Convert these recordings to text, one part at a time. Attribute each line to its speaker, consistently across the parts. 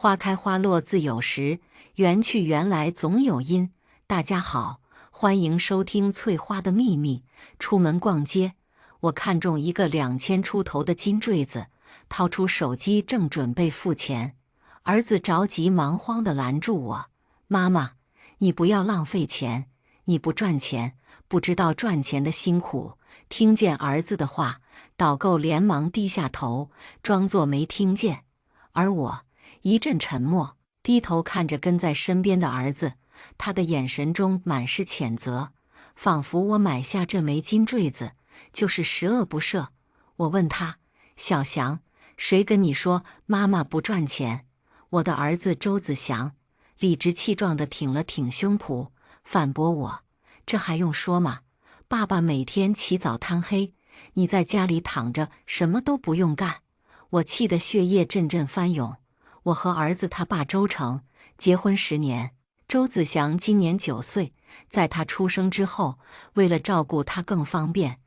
Speaker 1: 花开花落自有时，缘去缘来总有因。大家好，欢迎收听《翠花的秘密》。出门逛街，我看中一个2000出头的金坠子，掏出手机正准备付钱，儿子着急忙慌地拦住我：“妈妈，你不要浪费钱，你不赚钱，不知道赚钱的辛苦。”听见儿子的话，导购连忙低下头，装作没听见。而我一阵沉默，低头看着跟在身边的儿子，他的眼神中满是谴责，仿佛我买下这枚金坠子就是十恶不赦。我问他：“小翔，谁跟你说妈妈不赚钱？”我的儿子周子祥理直气壮地挺了挺胸脯，反驳我：“这还用说吗？爸爸每天起早贪黑，你在家里躺着什么都不用干。”我气得血液阵阵翻涌。我和儿子他爸周成结婚10年，周子祥今年9岁。在他出生之后，为了照顾他更方便，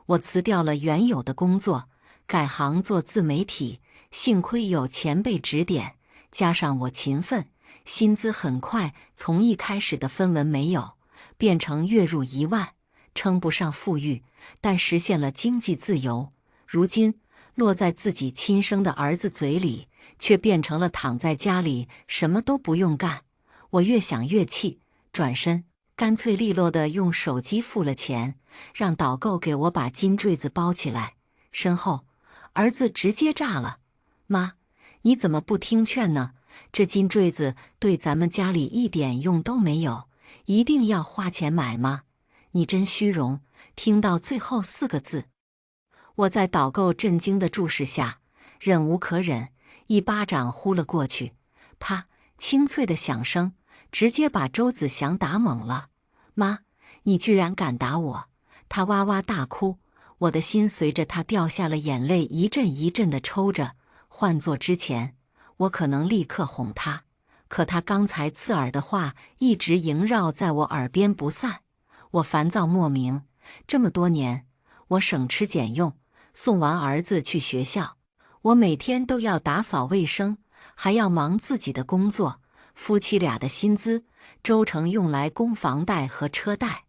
Speaker 1: 我辞掉了原有的工作，改行做自媒体。幸亏有前辈指点，加上我勤奋，薪资很快从一开始的分文没有，变成月入1万，称不上富裕，但实现了经济自由。如今落在自己亲生的儿子嘴里，却变成了躺在家里什么都不用干。我越想越气，转身干脆利落地用手机付了钱，让导购给我把金坠子包起来。身后儿子直接炸了：“妈，你怎么不听劝呢？这金坠子对咱们家里一点用都没有，一定要花钱买吗？你真虚荣！”听到最后4个字，我在导购震惊的注视下，忍无可忍，一巴掌呼了过去。啪！清脆的响声直接把周子祥打懵了。“妈，你居然敢打我！”他哇哇大哭，我的心随着他掉下了眼泪一阵一阵地抽着。换做之前，我可能立刻哄他，可他刚才刺耳的话一直萦绕在我耳边不散。我烦躁莫名。这么多年，我省吃俭用，送完儿子去学校，我每天都要打扫卫生，还要忙自己的工作。夫妻俩的薪资，周成用来供房贷和车贷，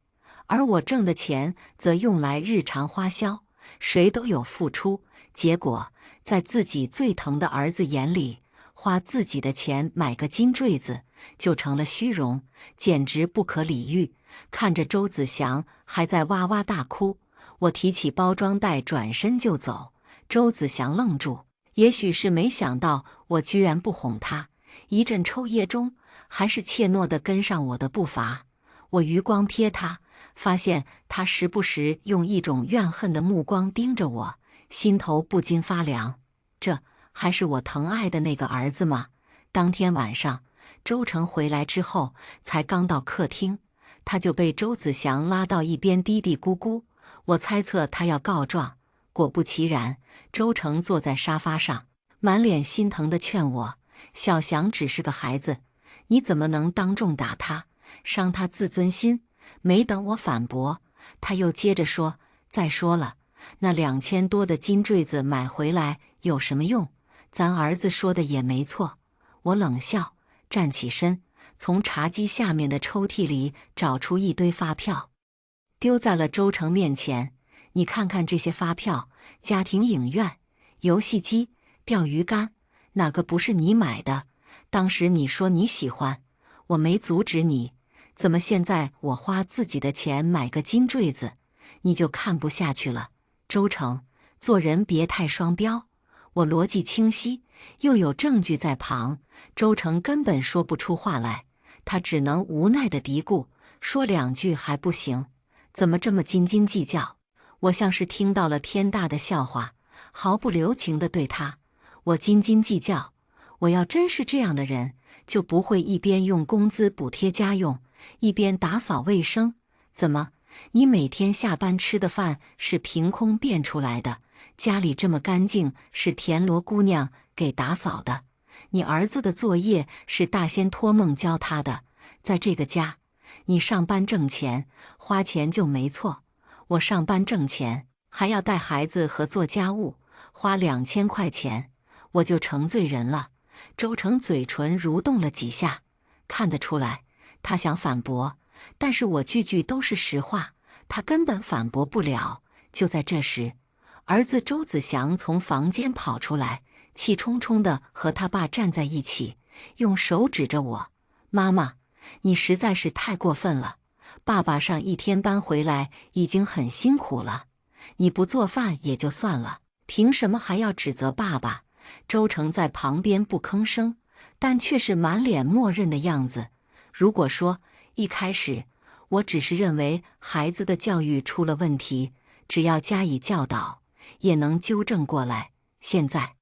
Speaker 1: 而我挣的钱则用来日常花销。谁都有付出，结果在自己最疼的儿子眼里，花自己的钱买个金坠子就成了虚荣，简直不可理喻。看着周子祥还在哇哇大哭，我提起包装袋转身就走。周子祥愣住，也许是没想到我居然不哄他，一阵抽噎中，还是怯懦地跟上我的步伐。我余光瞥他，发现他时不时用一种怨恨的目光盯着我，心头不禁发凉。这还是我疼爱的那个儿子吗？当天晚上，周成回来之后，才刚到客厅，他就被周子祥拉到一边嘀嘀咕咕。我猜测他要告状，果不其然，周成坐在沙发上，满脸心疼地劝我：“小翔只是个孩子，你怎么能当众打他，伤他自尊心？”没等我反驳，他又接着说：“再说了，那2000多的金坠子买回来有什么用？咱儿子说的也没错。”我冷笑，站起身，从茶几下面的抽屉里找出一堆发票，丢在了周成面前。“你看看这些发票，家庭影院、游戏机、钓鱼竿，哪个不是你买的？当时你说你喜欢，我没阻止你，怎么现在我花自己的钱买个金坠子，你就看不下去了？周成，做人别太双标。”我逻辑清晰，又有证据在旁，周成根本说不出话来，他只能无奈地嘀咕，说2句还不行，怎么这么斤斤计较？我像是听到了天大的笑话，毫不留情地对他：“我斤斤计较？我要真是这样的人，就不会一边用工资补贴家用，一边打扫卫生。怎么，你每天下班吃的饭是凭空变出来的？家里这么干净是田螺姑娘给打扫的？你儿子的作业是大仙托梦教他的？在这个家，你上班挣钱，花钱就没错。我上班挣钱，还要带孩子和做家务，花2000块钱，我就成罪人了。周成嘴唇蠕动了几下，看得出来，他想反驳，但是我句句都是实话，他根本反驳不了。就在这时，儿子周子祥从房间跑出来，气冲冲地和他爸站在一起，用手指着我：“妈妈，你实在是太过分了！爸爸上一天班回来已经很辛苦了，你不做饭也就算了，凭什么还要指责爸爸？”周成在旁边不吭声，但却是满脸默认的样子。如果说一开始我只是认为孩子的教育出了问题，只要加以教导，也能纠正过来，现在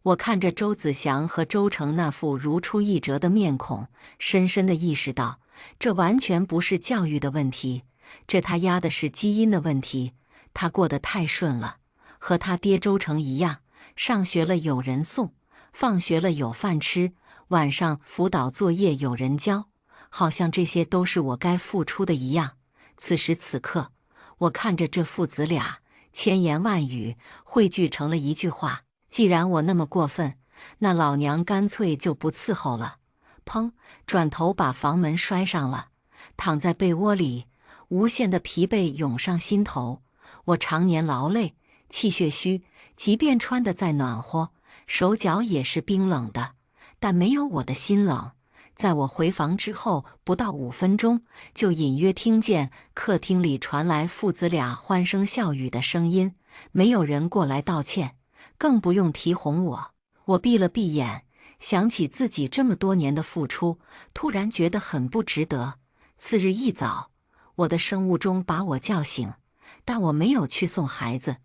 Speaker 1: 我看着周子祥和周成那副如出一辙的面孔，深深地意识到，这完全不是教育的问题，这他丫的是基因的问题。他过得太顺了，和他爹周成一样，上学了有人送，放学了有饭吃，晚上辅导作业有人教，好像这些都是我该付出的一样。此时此刻，我看着这父子俩，千言万语汇聚成了一句话：既然我那么过分，那老娘干脆就不伺候了。砰！转头把房门摔上了，躺在被窝里，无限的疲惫涌上心头。我常年劳累，气血虚，即便穿得再暖和，手脚也是冰冷的，但没有我的心冷。在我回房之后不到5分钟，就隐约听见客厅里传来父子俩欢声笑语的声音，没有人过来道歉，更不用提哄我。我闭了闭眼，想起自己这么多年的付出，突然觉得很不值得。次日一早，我的生物钟把我叫醒，但我没有去送孩子，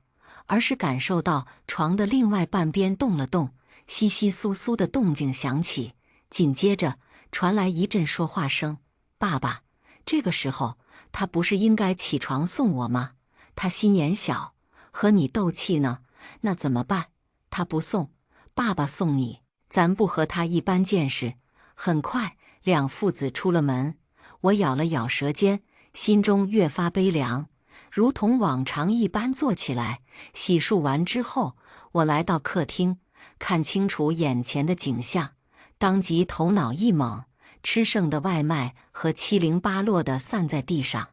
Speaker 1: 而是感受到床的另外半边动了动，窸窸窣窣的动静响起，紧接着传来一阵说话声：“爸爸。”这个时候，他不是应该起床送我吗？他心眼小，和你斗气呢，那怎么办？他不送，爸爸送你，咱不和他一般见识。很快，两父子出了门，我咬了咬舌尖，心中越发悲凉，如同往常一般坐起来。洗漱完之后，我来到客厅，看清楚眼前的景象，当即头脑一懵，吃剩的外卖和七零八落的散在地上，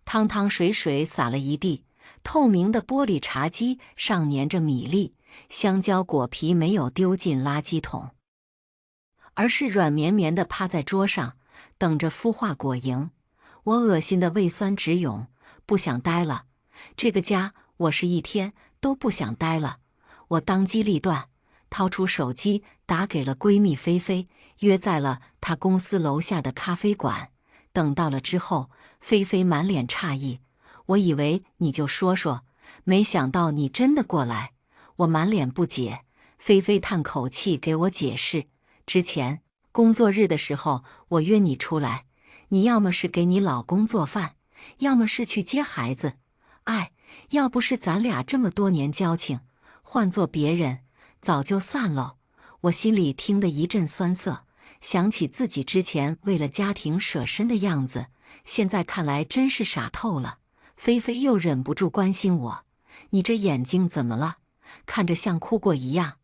Speaker 1: 汤汤水水洒了一地。透明的玻璃茶几上粘着米粒，香蕉果皮没有丢进垃圾桶，而是软绵绵地趴在桌上，等着孵化果蝇。我恶心的胃酸直涌，不想待了。这个家，我是一天都不想待了。我当机立断，掏出手机打给了闺蜜菲菲，约在了她公司楼下的咖啡馆。等到了之后，菲菲满脸诧异：“我以为你就说说，没想到你真的过来。”我满脸不解，菲菲叹口气给我解释：“之前工作日的时候，我约你出来，你要么是给你老公做饭，要么是去接孩子。哎，要不是咱俩这么多年交情，换做别人早就散了。”我心里听得一阵酸涩，想起自己之前为了家庭舍身的样子，现在看来真是傻透了。菲菲又忍不住关心我：“你这眼睛怎么了？看着像哭过一样。”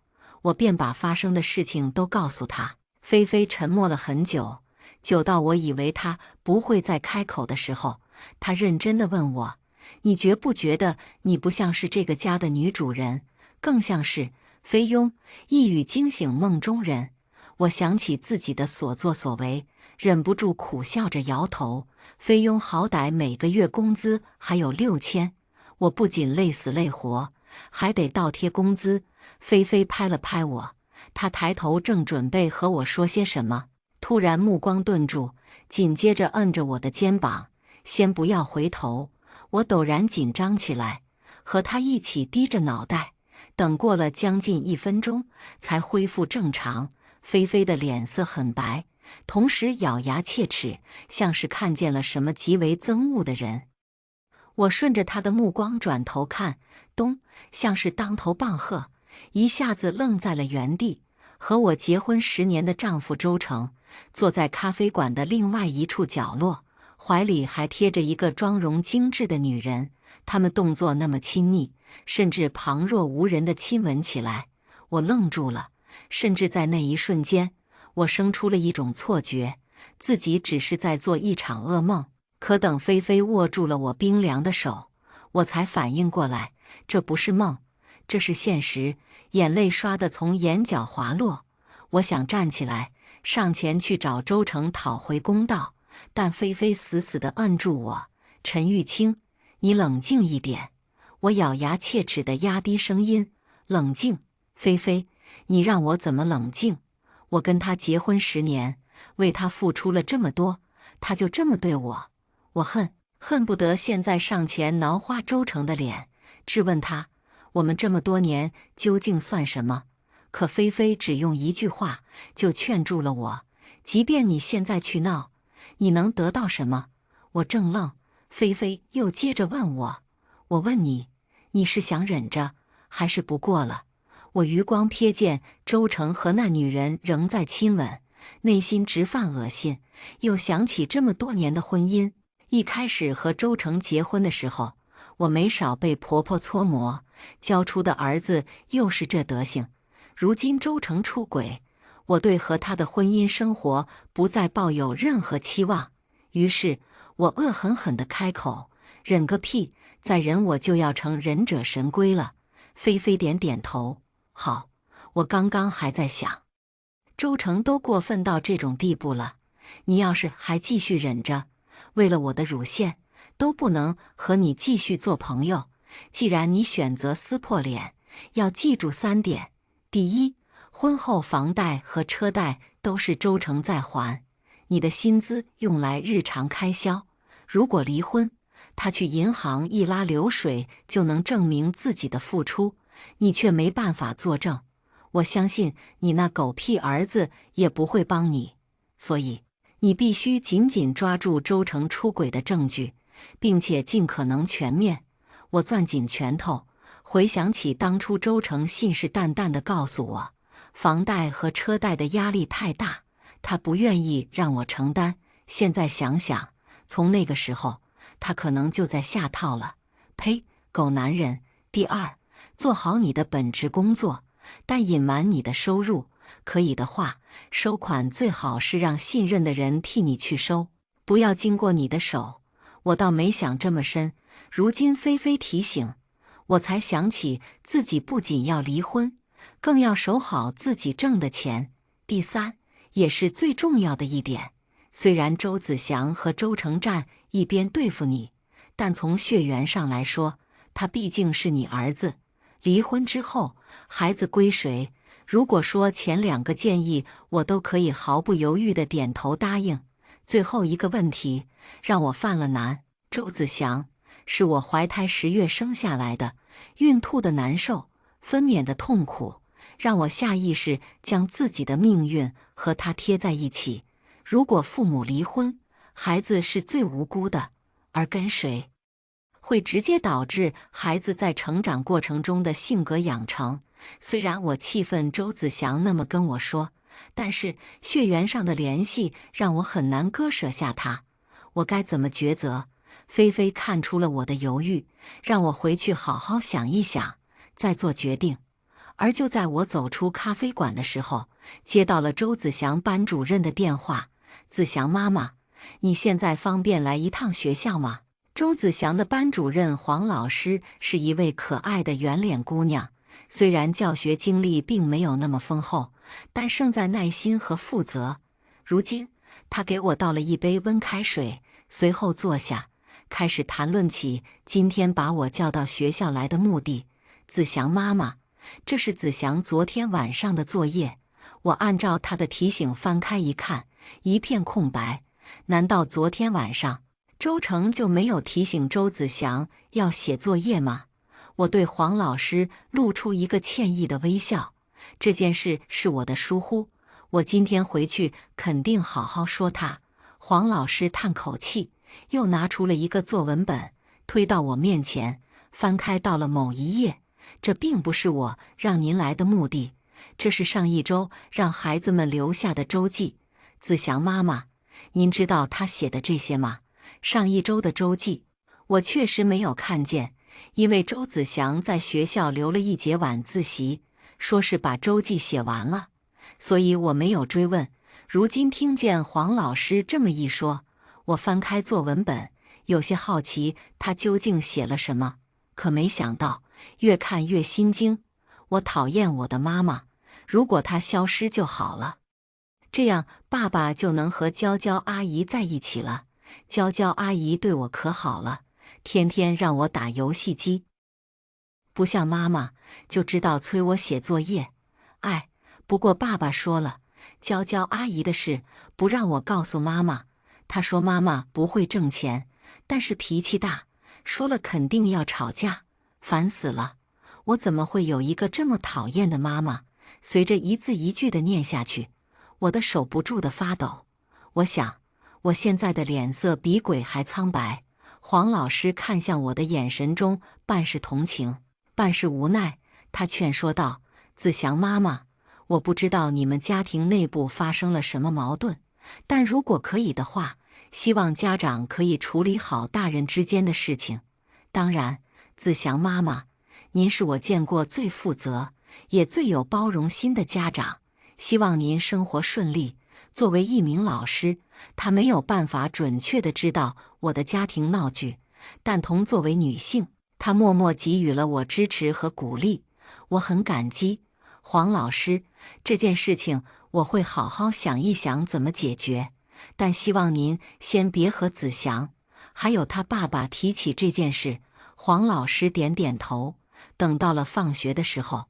Speaker 1: 我便把发生的事情都告诉她。菲菲沉默了很久，久到我以为她不会再开口的时候，她认真地问我：“你觉不觉得你不像是这个家的女主人，更像是菲佣？”一语惊醒梦中人，我想起自己的所作所为，忍不住苦笑着摇头。菲佣好歹每个月工资还有6000，我不仅累死累活，还得倒贴工资。菲菲拍了拍我，她抬头正准备和我说些什么，突然目光顿住，紧接着摁着我的肩膀：“先不要回头。”我陡然紧张起来，和她一起低着脑袋。等过了将近1分钟，才恢复正常。菲菲的脸色很白，同时咬牙切齿，像是看见了什么极为憎恶的人。我顺着她的目光转头看，咚，像是当头棒喝，一下子愣在了原地。和我结婚10年的丈夫周成，坐在咖啡馆的另外一处角落，怀里还贴着一个妆容精致的女人。他们动作那么亲昵，甚至旁若无人地亲吻起来。我愣住了，甚至在那一瞬间，我生出了一种错觉，自己只是在做一场噩梦。可等菲菲握住了我冰凉的手，我才反应过来，这不是梦，这是现实。眼泪唰地从眼角滑落，我想站起来，上前去找周成讨回公道，但菲菲死死地摁住我。陈玉清，你冷静一点。我咬牙切齿地压低声音，冷静？菲菲，你让我怎么冷静？我跟他结婚10年，为他付出了这么多，他就这么对我，我恨不得现在上前挠花周成的脸，质问他，我们这么多年究竟算什么？可菲菲只用一句话就劝住了我，即便你现在去闹，你能得到什么？我正愣，菲菲又接着问我，我问你，你是想忍着，还是不过了？我余光瞥见周成和那女人仍在亲吻，内心直犯恶心，又想起这么多年的婚姻。一开始和周成结婚的时候，我没少被婆婆搓磨，教出的儿子又是这德行。如今周成出轨，我对和他的婚姻生活不再抱有任何期望，于是我恶狠狠地开口，忍个屁，再忍我就要成忍者神龟了。菲菲点点头，好，我刚刚还在想，周成都过分到这种地步了，你要是还继续忍着，为了我的乳腺，都不能和你继续做朋友。既然你选择撕破脸，要记住3点：第一，婚后房贷和车贷都是周成在还，你的薪资用来日常开销。如果离婚，他去银行一拉流水就能证明自己的付出，你却没办法作证。我相信你那狗屁儿子也不会帮你，所以你必须紧紧抓住周成出轨的证据，并且尽可能全面。我攥紧拳头，回想起当初周成信誓旦旦地告诉我，房贷和车贷的压力太大，他不愿意让我承担。现在想想，从那个时候，他可能就在下套了。呸，狗男人！第二，做好你的本职工作，但隐瞒你的收入。可以的话，收款最好是让信任的人替你去收，不要经过你的手。我倒没想这么深，如今菲菲提醒，我才想起自己不仅要离婚，更要守好自己挣的钱。第三，也是最重要的一点，虽然周子祥和周成站一边对付你，但从血缘上来说，他毕竟是你儿子。离婚之后，孩子归谁？如果说前2个建议我都可以毫不犹豫地点头答应，最后一个问题让我犯了难。周子祥是我怀胎10月生下来的，孕吐的难受，分娩的痛苦，让我下意识将自己的命运和他贴在一起。如果父母离婚，孩子是最无辜的，而跟谁会直接导致孩子在成长过程中的性格养成。虽然我气愤周子祥那么跟我说，但是血缘上的联系让我很难割舍下他。我该怎么抉择？菲菲看出了我的犹豫，让我回去好好想一想，再做决定。而就在我走出咖啡馆的时候，接到了周子祥班主任的电话。子祥妈妈，你现在方便来一趟学校吗？周子祥的班主任黄老师是一位可爱的圆脸姑娘，虽然教学经历并没有那么丰厚，但胜在耐心和负责。如今，她给我倒了一杯温开水，随后坐下，开始谈论起今天把我叫到学校来的目的。子祥妈妈，这是子祥昨天晚上的作业。我按照他的提醒翻开一看，一片空白。难道昨天晚上周成就没有提醒周子祥要写作业吗？我对黄老师露出一个歉意的微笑。这件事是我的疏忽，我今天回去肯定好好说他。黄老师叹口气，又拿出了一个作文本，推到我面前，翻开到了某一页。这并不是我让您来的目的，这是上一周让孩子们留下的周记。子祥妈妈，您知道他写的这些吗？上一周的周记，我确实没有看见，因为周子祥在学校留了一节晚自习，说是把周记写完了，所以我没有追问。如今听见黄老师这么一说，我翻开作文本，有些好奇他究竟写了什么，可没想到越看越心惊。我讨厌我的妈妈，如果她消失就好了，这样爸爸就能和娇娇阿姨在一起了。娇娇阿姨对我可好了，天天让我打游戏机，不像妈妈就知道催我写作业。不过爸爸说了，娇娇阿姨的事不让我告诉妈妈。他说妈妈不会挣钱，但是脾气大，说了肯定要吵架，烦死了。我怎么会有一个这么讨厌的妈妈？随着一字一句的念下去，我的手不住的发抖。我想，我现在的脸色比鬼还苍白。黄老师看向我的眼神中半是同情，半是无奈。他劝说道：“子祥妈妈，我不知道你们家庭内部发生了什么矛盾，但如果可以的话，希望家长可以处理好大人之间的事情。当然，子祥妈妈，您是我见过最负责，也最有包容心的家长，希望您生活顺利。”作为一名老师，他没有办法准确地知道我的家庭闹剧，但同作为女性，她默默给予了我支持和鼓励，我很感激。黄老师，这件事情我会好好想一想怎么解决，但希望您先别和子祥还有他爸爸提起这件事。黄老师点点头。等到了放学的时候，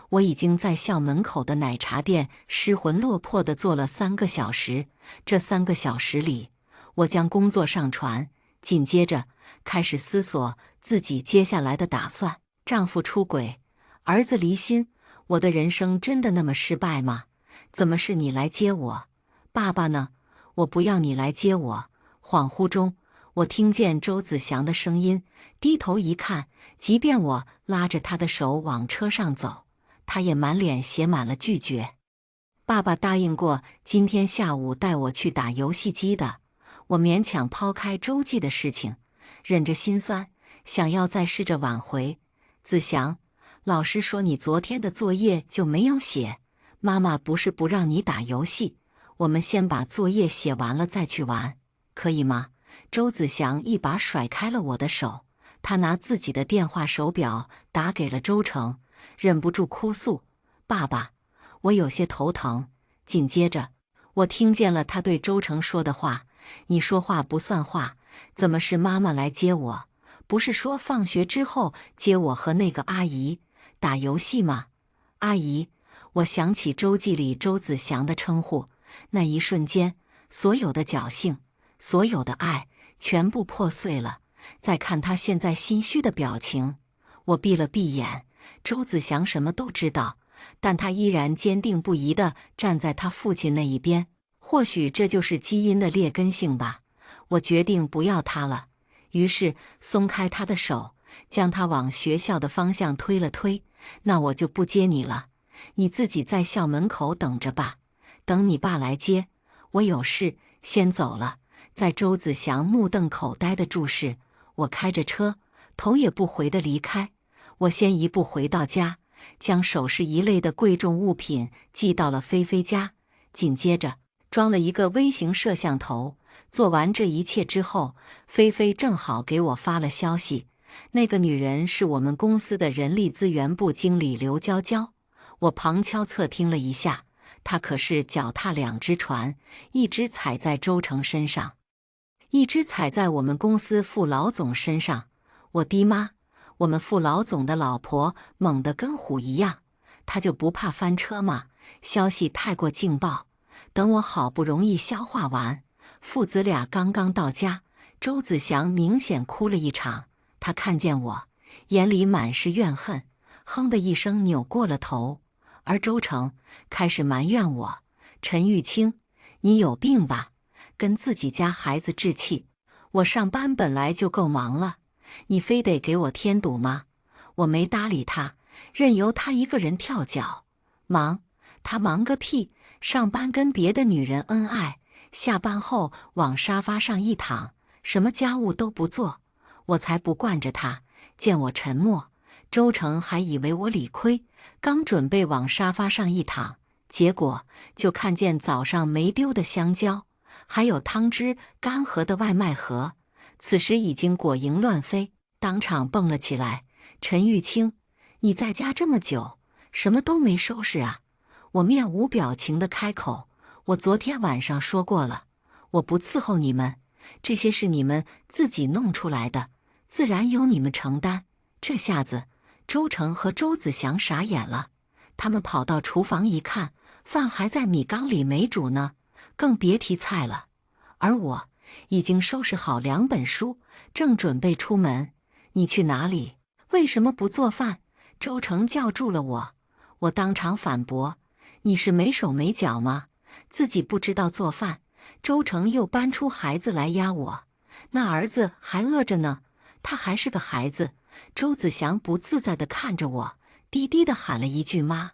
Speaker 1: 我已经在校门口的奶茶店失魂落魄地坐了3个小时。这3个小时里，我将工作上传，紧接着开始思索自己接下来的打算。丈夫出轨，儿子离心，我的人生真的那么失败吗？怎么是你来接我？爸爸呢？我不要你来接我。恍惚中，我听见周子祥的声音，低头一看，即便我拉着他的手往车上走，他也满脸写满了拒绝。爸爸答应过今天下午带我去打游戏机的。我勉强抛开周记的事情，忍着心酸，想要再试着挽回。子祥，老师说你昨天的作业就没有写，妈妈不是不让你打游戏，我们先把作业写完了再去玩，可以吗？周子祥一把甩开了我的手，他拿自己的电话手表打给了周成，忍不住哭诉：“爸爸，我有些头疼。”紧接着，我听见了他对周成说的话：“你说话不算话，怎么是妈妈来接我？不是说放学之后接我和那个阿姨打游戏吗？”阿姨，我想起周记里周子祥的称呼，那一瞬间，所有的侥幸，所有的爱，全部破碎了。再看他现在心虚的表情，我闭了闭眼。周子祥什么都知道，但他依然坚定不移地站在他父亲那一边。或许这就是基因的劣根性吧。我决定不要他了，于是松开他的手，将他往学校的方向推了推。那我就不接你了，你自己在校门口等着吧，等你爸来接。我有事，先走了。在周子祥目瞪口呆的注视，我开着车，头也不回地离开。我先一步回到家，将首饰一类的贵重物品寄到了菲菲家，紧接着装了一个微型摄像头。做完这一切之后，菲菲正好给我发了消息，那个女人是我们公司的人力资源部经理刘娇娇。我旁敲侧听了一下，她可是脚踏2只船，一只踩在周成身上，一只踩在我们公司副老总身上。我的妈！我们副老总的老婆猛得跟虎一样，她就不怕翻车吗？消息太过劲爆，等我好不容易消化完，父子俩刚刚到家，周子祥明显哭了一场。他看见我，眼里满是怨恨，哼的一声扭过了头。而周成开始埋怨我：“陈玉清，你有病吧？跟自己家孩子置气。我上班本来就够忙了，你非得给我添堵吗？”我没搭理他，任由他一个人跳脚。忙？他忙个屁！上班跟别的女人恩爱，下班后往沙发上一躺，什么家务都不做。我才不惯着他。见我沉默，周成还以为我理亏，刚准备往沙发上一躺，结果就看见早上没丢的香蕉，还有汤汁干涸的外卖盒，此时已经果蝇乱飞，当场蹦了起来。陈玉清，你在家这么久，什么都没收拾啊？我面无表情地开口，我昨天晚上说过了，我不伺候你们，这些是你们自己弄出来的，自然由你们承担。这下子，周成和周子祥傻眼了，他们跑到厨房一看，饭还在米缸里没煮呢，更别提菜了。而我已经收拾好2本书，正准备出门。你去哪里？为什么不做饭？周成叫住了我，我当场反驳：你是没手没脚吗？自己不知道做饭。周成又搬出孩子来压我，那儿子还饿着呢，他还是个孩子。周子祥不自在地看着我，低低地喊了一句妈。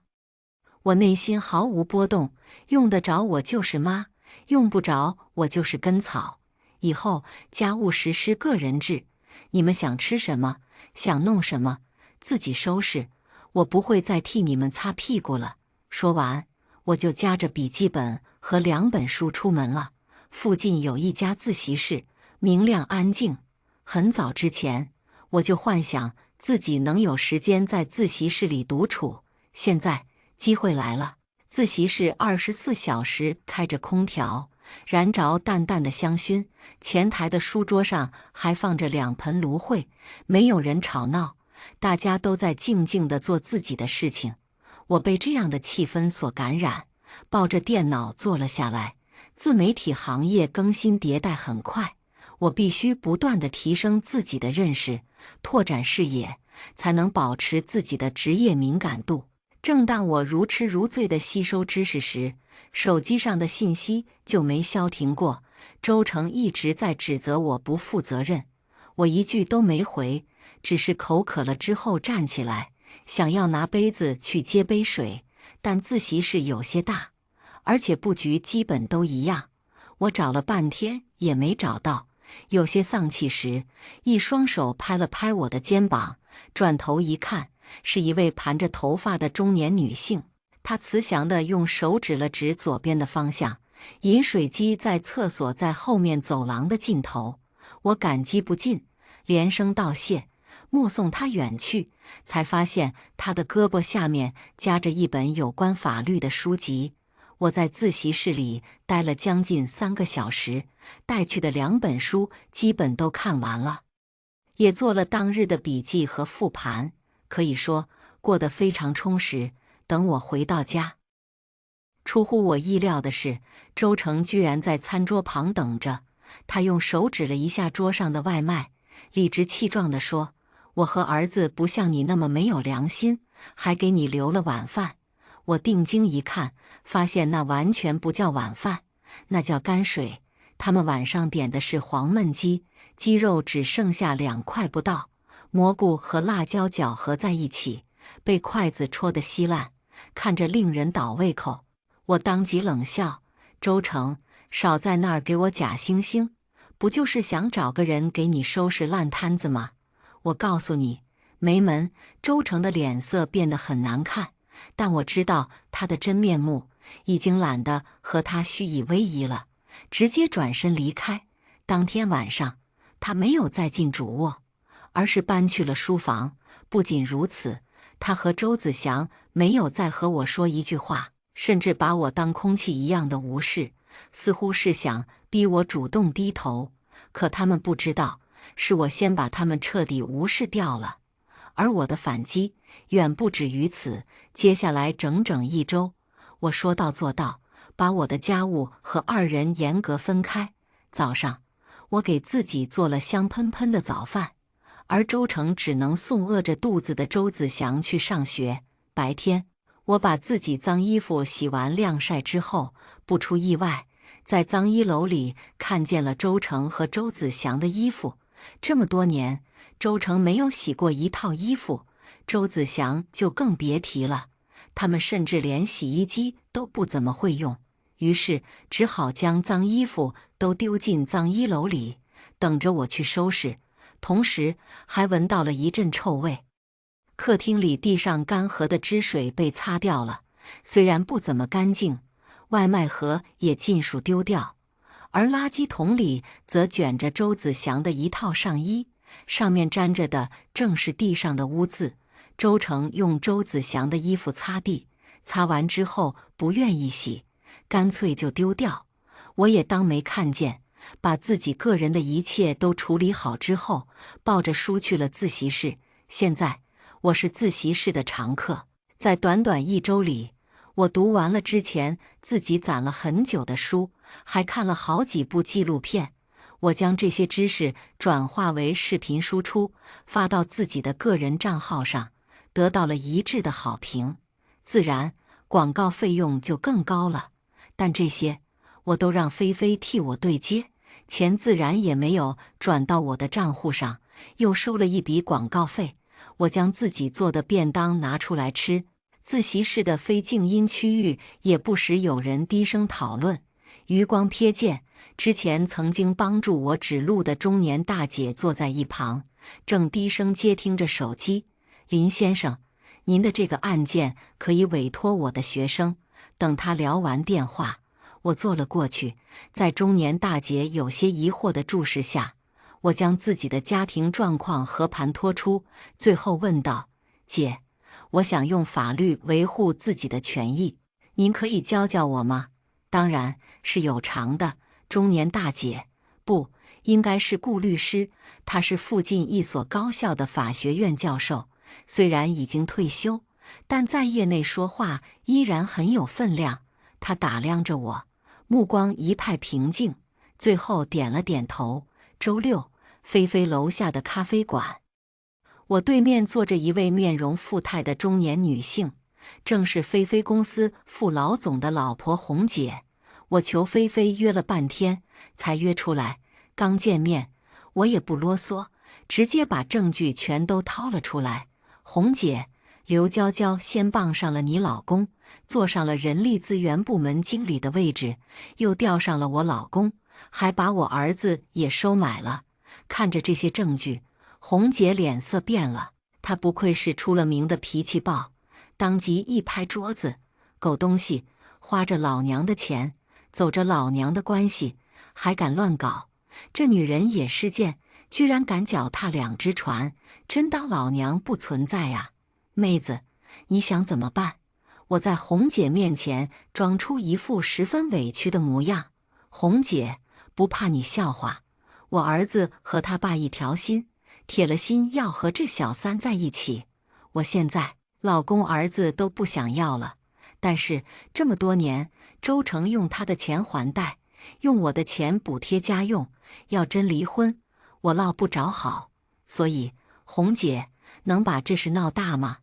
Speaker 1: 我内心毫无波动，用得着我就是妈，用不着我就是根草。以后家务实施个人制，你们想吃什么，想弄什么，自己收拾，我不会再替你们擦屁股了。说完，我就夹着笔记本和2本书出门了。附近有一家自习室，明亮安静。很早之前，我就幻想自己能有时间在自习室里独处，现在机会来了。自习室24小时开着空调，燃着淡淡的香薰，前台的书桌上还放着2盆芦荟，没有人吵闹，大家都在静静地做自己的事情。我被这样的气氛所感染，抱着电脑坐了下来。自媒体行业更新迭代很快，我必须不断地提升自己的认识，拓展视野，才能保持自己的职业敏感度。正当我如痴如醉地吸收知识时，手机上的信息就没消停过。周成一直在指责我不负责任，我一句都没回，只是口渴了之后站起来，想要拿杯子去接杯水，但自习室有些大，而且布局基本都一样，我找了半天也没找到。有些丧气时，一双手拍了拍我的肩膀，转头一看，是一位盘着头发的中年女性。她慈祥地用手指了指左边的方向，饮水机在厕所在后面走廊的尽头。我感激不尽，连声道谢，目送她远去，才发现她的胳膊下面夹着一本有关法律的书籍。我在自习室里待了将近3个小时，带去的2本书基本都看完了，也做了当日的笔记和复盘，可以说过得非常充实。等我回到家，出乎我意料的是，周成居然在餐桌旁等着。他用手指了一下桌上的外卖，理直气壮地说：我和儿子不像你那么没有良心，还给你留了晚饭。我定睛一看，发现那完全不叫晚饭，那叫泔水。他们晚上点的是黄焖鸡，鸡肉只剩下2块不到，蘑菇和辣椒搅合在一起，被筷子戳得稀烂，看着令人倒胃口。我当即冷笑：周成，少在那儿给我假惺惺，不就是想找个人给你收拾烂摊子吗？我告诉你，没门！周成的脸色变得很难看，但我知道他的真面目，已经懒得和他虚以委蛇了，直接转身离开。当天晚上，他没有再进主卧，而是搬去了书房。不仅如此，他和周子祥没有再和我说一句话，甚至把我当空气一样的无视，似乎是想逼我主动低头。可他们不知道，是我先把他们彻底无视掉了。而我的反击远不止于此。接下来整整1周，我说到做到，把我的家务和2人严格分开。早上，我给自己做了香喷喷的早饭，而周成只能送饿着肚子的周子祥去上学。白天，我把自己脏衣服洗完晾晒之后，不出意外，在脏衣篓里看见了周成和周子祥的衣服。这么多年，周成没有洗过1套衣服，周子祥就更别提了。他们甚至连洗衣机都不怎么会用，于是只好将脏衣服都丢进脏衣篓里，等着我去收拾。同时还闻到了一阵臭味。客厅里地上干涸的汁水被擦掉了，虽然不怎么干净，外卖盒也尽数丢掉，而垃圾桶里则卷着周子祥的一套上衣，上面沾着的正是地上的污渍。周成用周子祥的衣服擦地，擦完之后不愿意洗，干脆就丢掉。我也当没看见，把自己个人的一切都处理好之后，抱着书去了自习室。现在我是自习室的常客，在短短1周里，我读完了之前自己攒了很久的书，还看了好几部纪录片。我将这些知识转化为视频输出，发到自己的个人账号上，得到了一致的好评，自然广告费用就更高了。但这些我都让菲菲替我对接，钱自然也没有转到我的账户上，又收了一笔广告费。我将自己做的便当拿出来吃，自习室的非静音区域也不时有人低声讨论。余光瞥见，之前曾经帮助我指路的中年大姐坐在一旁，正低声接听着手机。林先生，您的这个案件可以委托我的学生。等他聊完电话，我坐了过去，在中年大姐有些疑惑的注视下，我将自己的家庭状况和盘托出，最后问道：姐，我想用法律维护自己的权益，您可以教教我吗？当然是有偿的。中年大姐，不，应该是顾律师，他是附近一所高校的法学院教授，虽然已经退休，但在业内说话依然很有分量。他打量着我，目光一派平静，最后点了点头。周六，菲菲楼下的咖啡馆，我对面坐着一位面容富态的中年女性，正是菲菲公司副老总的老婆红姐。我求菲菲约了半天才约出来，刚见面我也不啰嗦，直接把证据全都掏了出来。红姐，刘娇娇先傍上了你老公，坐上了人力资源部门经理的位置，又调上了我老公，还把我儿子也收买了。看着这些证据，红姐脸色变了，她不愧是出了名的脾气暴，当即一拍桌子：狗东西，花着老娘的钱，走着老娘的关系，还敢乱搞！这女人也是贱，居然敢脚踏2只船，真当老娘不存在呀！妹子，你想怎么办？我在红姐面前装出一副十分委屈的模样。红姐，不怕你笑话，我儿子和他爸一条心，铁了心要和这小三在一起。我现在老公儿子都不想要了，但是这么多年，周成用他的钱还贷，用我的钱补贴家用，要真离婚，我落不着好。所以，红姐，能把这事闹大吗？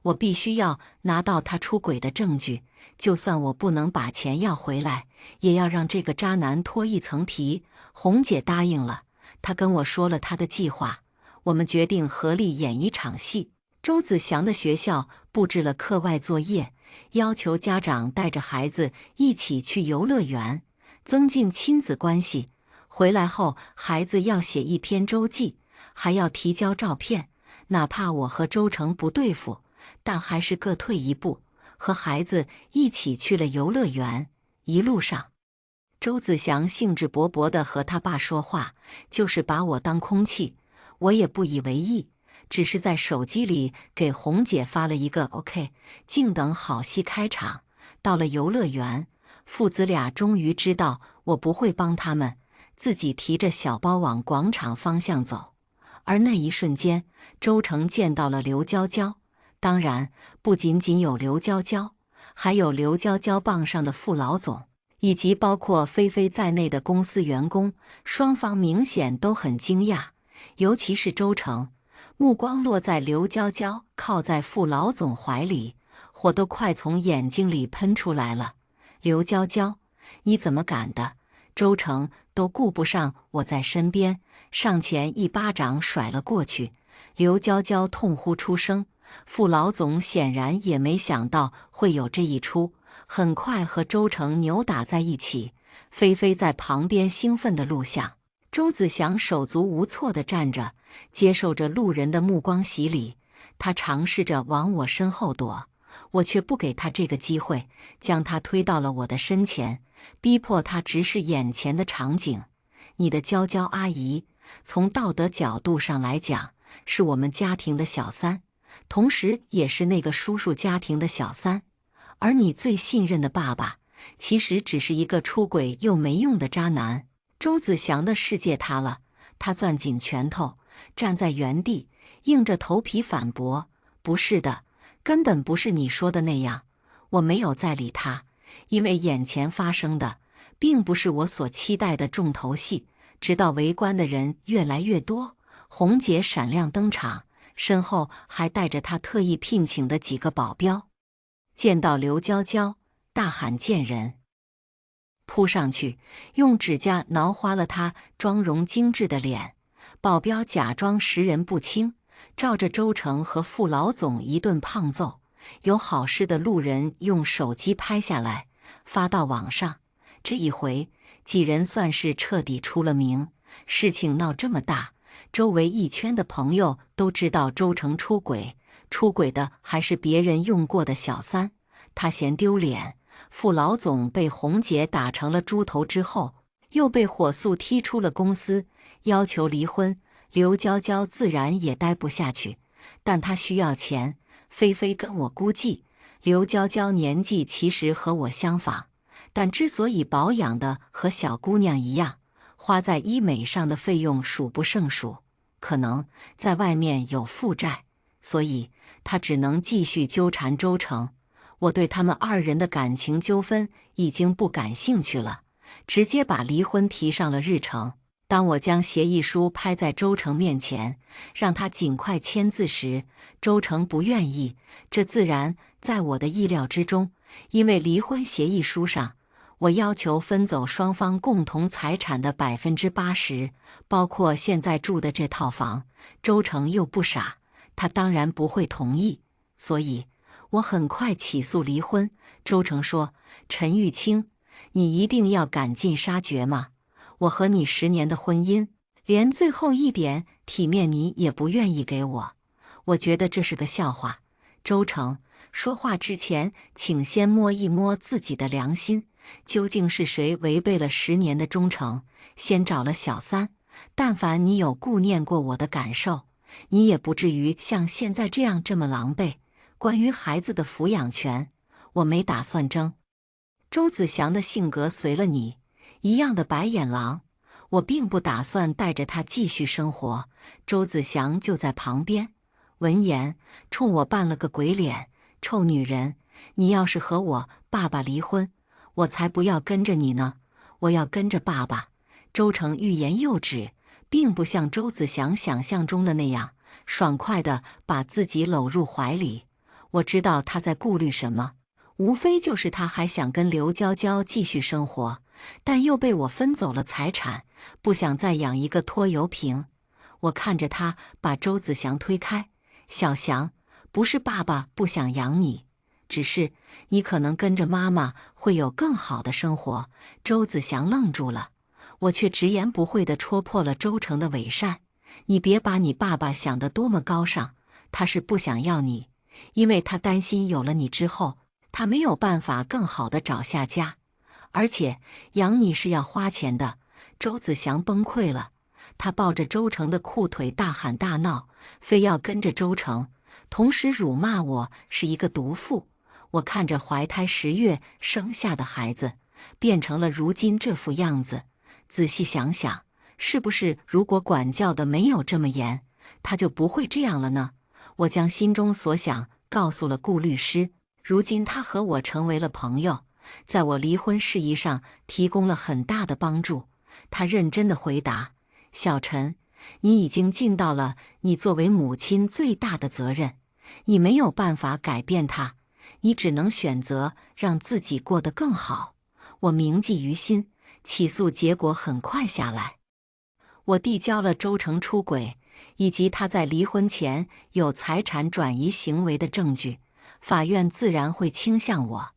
Speaker 1: 我必须要拿到他出轨的证据，就算我不能把钱要回来，也要让这个渣男脱一层皮。红姐答应了，她跟我说了她的计划，我们决定合力演一场戏。周子祥的学校布置了课外作业，要求家长带着孩子一起去游乐园，增进亲子关系。回来后，孩子要写一篇周记，还要提交照片。哪怕我和周成不对付，但还是各退一步，和孩子一起去了游乐园。一路上，周子祥兴致勃勃地和他爸说话，就是把我当空气。我也不以为意，只是在手机里给红姐发了一个 OK， 静等好戏开场。到了游乐园，父子俩终于知道我不会帮他们，自己提着小包往广场方向走。而那一瞬间，周成见到了刘娇娇，当然不仅仅有刘娇娇，还有刘娇娇傍上的副老总，以及包括菲菲在内的公司员工。双方明显都很惊讶，尤其是周成，目光落在刘娇娇靠在副老总怀里，火都快从眼睛里喷出来了。刘娇娇，你怎么敢的？周成都顾不上我在身边，上前一巴掌甩了过去。刘娇娇痛呼出声，副老总显然也没想到会有这一出，很快和周成扭打在一起。菲菲在旁边兴奋地录像，周子祥手足无措地站着，接受着路人的目光洗礼。他尝试着往我身后躲，我却不给他这个机会，将他推到了我的身前，逼迫他直视眼前的场景。你的娇娇阿姨，从道德角度上来讲，是我们家庭的小三，同时也是那个叔叔家庭的小三。而你最信任的爸爸，其实只是一个出轨又没用的渣男。周子祥的世界塌了，他攥紧拳头，站在原地，硬着头皮反驳：“不是的，根本不是你说的那样。”我没有再理他，因为眼前发生的并不是我所期待的重头戏。直到围观的人越来越多，红姐闪亮登场，身后还带着她特意聘请的几个保镖。见到刘娇娇，大喊贱人，扑上去，用指甲挠花了她妆容精致的脸。保镖假装识人不清，照着周成和傅老总一顿胖揍。有好事的路人用手机拍下来，发到网上。这一回，几人算是彻底出了名。事情闹这么大，周围一圈的朋友都知道周成出轨，出轨的还是别人用过的小三。他嫌丢脸，傅老总被红姐打成了猪头之后，又被火速踢出了公司，要求离婚。刘娇娇自然也待不下去，但她需要钱。菲菲跟我估计，刘娇娇年纪其实和我相仿，但之所以保养的和小姑娘一样，花在医美上的费用数不胜数，可能在外面有负债，所以她只能继续纠缠周成。我对他们二人的感情纠纷已经不感兴趣了，直接把离婚提上了日程。当我将协议书拍在周成面前，让他尽快签字时，周成不愿意，这自然在我的意料之中。因为离婚协议书上，我要求分走双方共同财产的80%，包括现在住的这套房。周成又不傻，他当然不会同意，所以我很快起诉离婚。周成说：“陈玉清，你一定要赶尽杀绝吗？我和你10年的婚姻，连最后一点体面你也不愿意给我，我觉得这是个笑话。”周成，说话之前，请先摸一摸自己的良心，究竟是谁违背了10年的忠诚，先找了小三？但凡你有顾念过我的感受，你也不至于像现在这样这么狼狈。关于孩子的抚养权，我没打算争。周子祥的性格随了你一样的白眼狼，我并不打算带着他继续生活。周子祥就在旁边，闻言冲我扮了个鬼脸：“臭女人，你要是和我爸爸离婚，我才不要跟着你呢，我要跟着爸爸。”周成欲言又止，并不像周子祥想象中的那样爽快地把自己搂入怀里。我知道他在顾虑什么，无非就是他还想跟刘娇娇继续生活，但又被我分走了财产，不想再养一个拖油瓶。我看着他把周子祥推开：“小祥，不是爸爸不想养你，只是你可能跟着妈妈会有更好的生活。”周子祥愣住了，我却直言不讳地戳破了周成的伪善：“你别把你爸爸想得多么高尚，他是不想要你，因为他担心有了你之后，他没有办法更好地找下家，而且养你是要花钱的。”周子祥崩溃了，他抱着周成的裤腿大喊大闹，非要跟着周成，同时辱骂我是一个毒妇。我看着怀胎10月生下的孩子变成了如今这副样子，仔细想想，是不是如果管教的没有这么严，他就不会这样了呢？我将心中所想告诉了顾律师，如今他和我成为了朋友，在我离婚事宜上提供了很大的帮助。他认真地回答：“小陈，你已经尽到了你作为母亲最大的责任，你没有办法改变他，你只能选择让自己过得更好。”我铭记于心，起诉结果很快下来。我递交了周成出轨以及他在离婚前有财产转移行为的证据，法院自然会倾向我。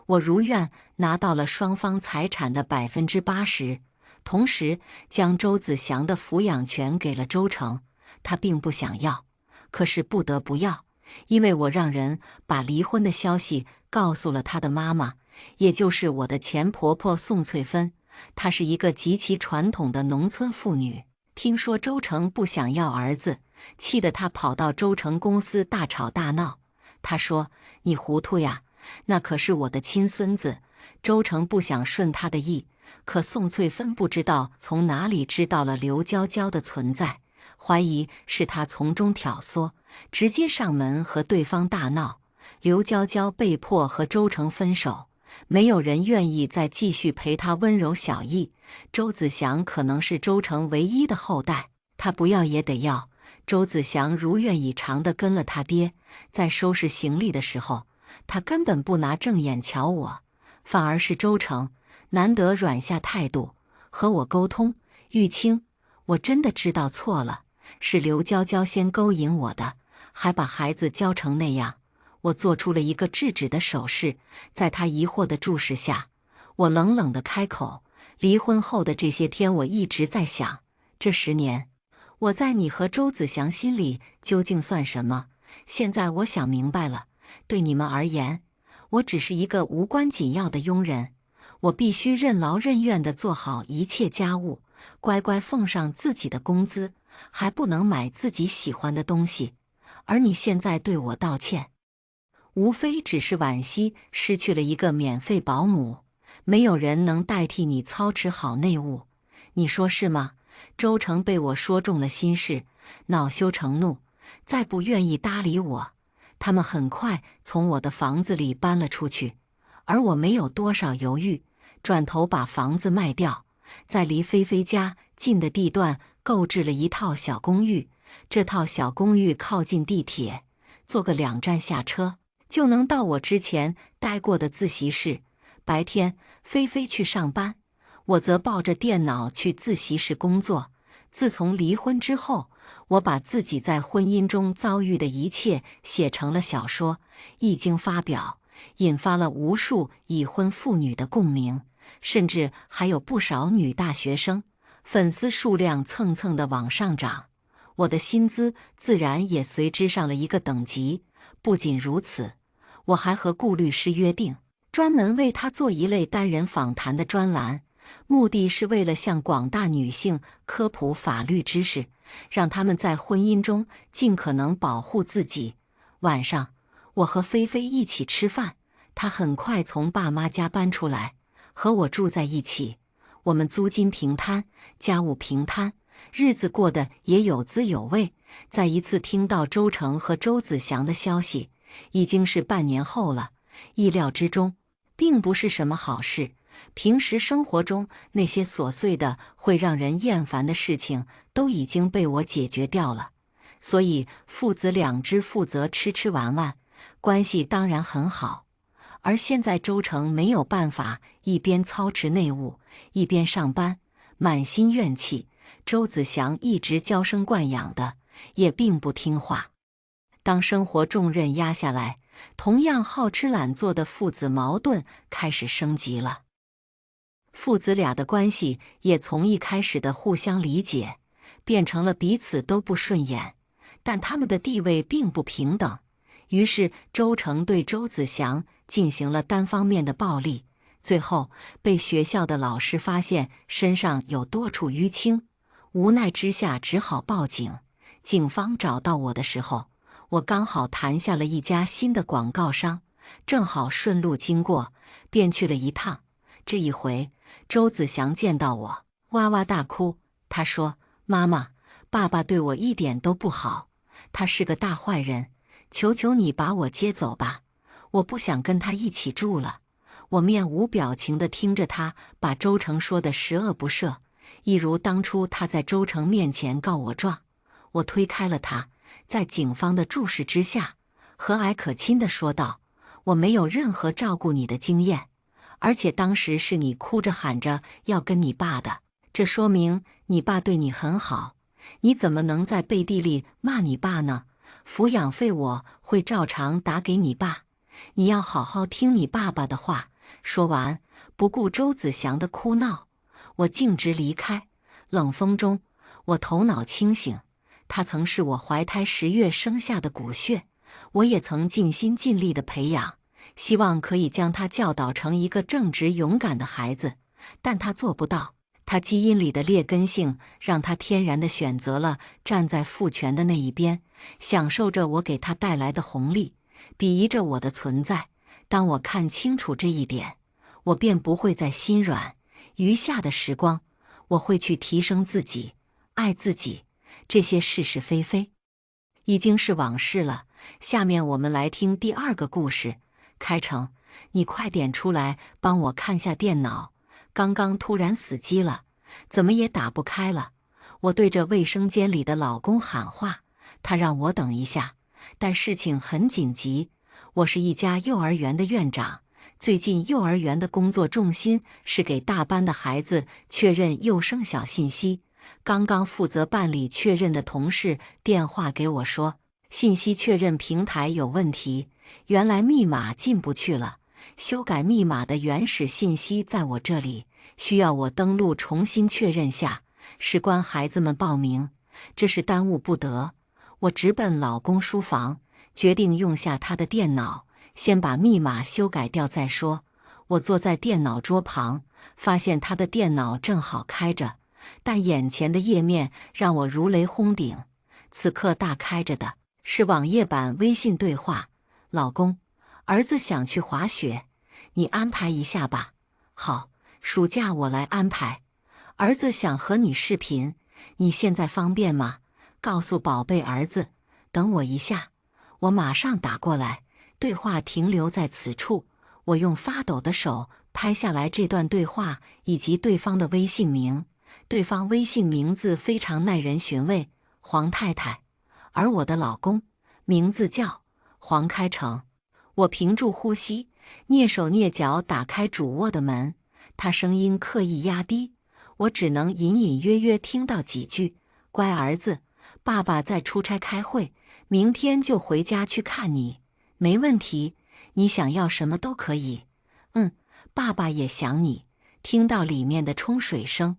Speaker 1: 我如愿拿到了双方财产的80%，同时将周子祥的抚养权给了周成。他并不想要，可是不得不要。因为我让人把离婚的消息告诉了他的妈妈，也就是我的前婆婆宋翠芬。她是一个极其传统的农村妇女。听说周成不想要儿子，气得她跑到周成公司大吵大闹。她说：“你糊涂呀，那可是我的亲孙子。”周成不想顺她的意，可宋翠芬不知道从哪里知道了刘娇娇的存在，怀疑是她从中挑唆，直接上门和对方大闹。刘娇娇被迫和周成分手，没有人愿意再继续陪她温柔小意。周子祥可能是周成唯一的后代，他不要也得要。周子祥如愿以偿地跟了他爹，在收拾行李的时候，他根本不拿正眼瞧我，反而是周成难得软下态度和我沟通。玉清，我真的知道错了，是刘娇娇先勾引我的，还把孩子教成那样。我做出了一个制止的手势，在他疑惑的注视下，我冷冷地开口：离婚后的这些天，我一直在想，这10年，我在你和周子祥心里究竟算什么？现在我想明白了，对你们而言，我只是一个无关紧要的佣人，我必须任劳任怨地做好一切家务，乖乖奉上自己的工资，还不能买自己喜欢的东西。而你现在对我道歉，无非只是惋惜失去了一个免费保姆，没有人能代替你操持好内务，你说是吗？周成被我说中了心事，恼羞成怒，再不愿意搭理我。他们很快从我的房子里搬了出去，而我没有多少犹豫，转头把房子卖掉，在离菲菲家近的地段购置了一套小公寓。这套小公寓靠近地铁，坐个2站下车就能到我之前待过的自习室。白天菲菲去上班，我则抱着电脑去自习室工作。自从离婚之后，我把自己在婚姻中遭遇的一切写成了小说，一经发表，引发了无数已婚妇女的共鸣，甚至还有不少女大学生，粉丝数量蹭蹭地往上涨，我的薪资自然也随之上了一个等级。不仅如此，我还和顾律师约定，专门为他做一类单人访谈的专栏，目的是为了向广大女性科普法律知识，让她们在婚姻中尽可能保护自己。晚上，我和菲菲一起吃饭，她很快从爸妈家搬出来，和我住在一起。我们租金平摊，家务平摊，日子过得也有滋有味。再一次听到周成和周子祥的消息，已经是半年后了。意料之中，并不是什么好事。平时生活中那些琐碎的会让人厌烦的事情都已经被我解决掉了，所以父子两只负责吃吃玩玩，关系当然很好。而现在周成没有办法一边操持内务，一边上班，满心怨气。周子祥一直娇生惯养的，也并不听话。当生活重任压下来，同样好吃懒做的父子矛盾开始升级了。父子俩的关系也从一开始的互相理解，变成了彼此都不顺眼，但他们的地位并不平等。于是周成对周子祥进行了单方面的暴力，最后被学校的老师发现身上有多处淤青，无奈之下只好报警。警方找到我的时候，我刚好谈下了一家新的广告商，正好顺路经过，便去了一趟。这一回，周子祥见到我，哇哇大哭。他说：“妈妈，爸爸对我一点都不好，他是个大坏人，求求你把我接走吧，我不想跟他一起住了。”我面无表情地听着他把周成说的十恶不赦，一如当初他在周成面前告我状。我推开了他，在警方的注视之下，和蔼可亲地说道：“我没有任何照顾你的经验，而且当时是你哭着喊着要跟你爸的，这说明你爸对你很好。你怎么能在背地里骂你爸呢？抚养费我会照常打给你爸，你要好好听你爸爸的话。”说完，不顾周子祥的哭闹，我径直离开。冷风中，我头脑清醒，他曾是我怀胎10月生下的骨血，我也曾尽心尽力地培养，希望可以将他教导成一个正直勇敢的孩子，但他做不到。他基因里的劣根性让他天然地选择了站在父权的那一边，享受着我给他带来的红利，鄙夷着我的存在。当我看清楚这一点，我便不会再心软。余下的时光，我会去提升自己，爱自己。这些是是非非已经是往事了。下面我们来听第二个故事。开成，你快点出来帮我看下电脑，刚刚突然死机了，怎么也打不开了。我对着卫生间里的老公喊话，他让我等一下，但事情很紧急。我是一家幼儿园的院长，最近幼儿园的工作重心是给大班的孩子确认幼升小信息。刚刚负责办理确认的同事电话给我说，信息确认平台有问题，原来密码进不去了。修改密码的原始信息在我这里，需要我登录重新确认下，事关孩子们报名，这是耽误不得。我直奔老公书房，决定用下他的电脑，先把密码修改掉再说。我坐在电脑桌旁，发现他的电脑正好开着，但眼前的页面让我如雷轰顶。此刻大开着的是网页版微信对话：老公，儿子想去滑雪，你安排一下吧。好，暑假我来安排。儿子想和你视频，你现在方便吗？告诉宝贝儿子，等我一下，我马上打过来。对话停留在此处，我用发抖的手拍下来这段对话以及对方的微信名。对方微信名字非常耐人寻味，黄太太，而我的老公名字叫黄开成。我屏住呼吸，蹑手蹑脚打开主卧的门，他声音刻意压低，我只能隐隐约约听到几句：乖儿子，爸爸在出差开会，明天就回家去看你。没问题，你想要什么都可以。爸爸也想你。听到里面的冲水声，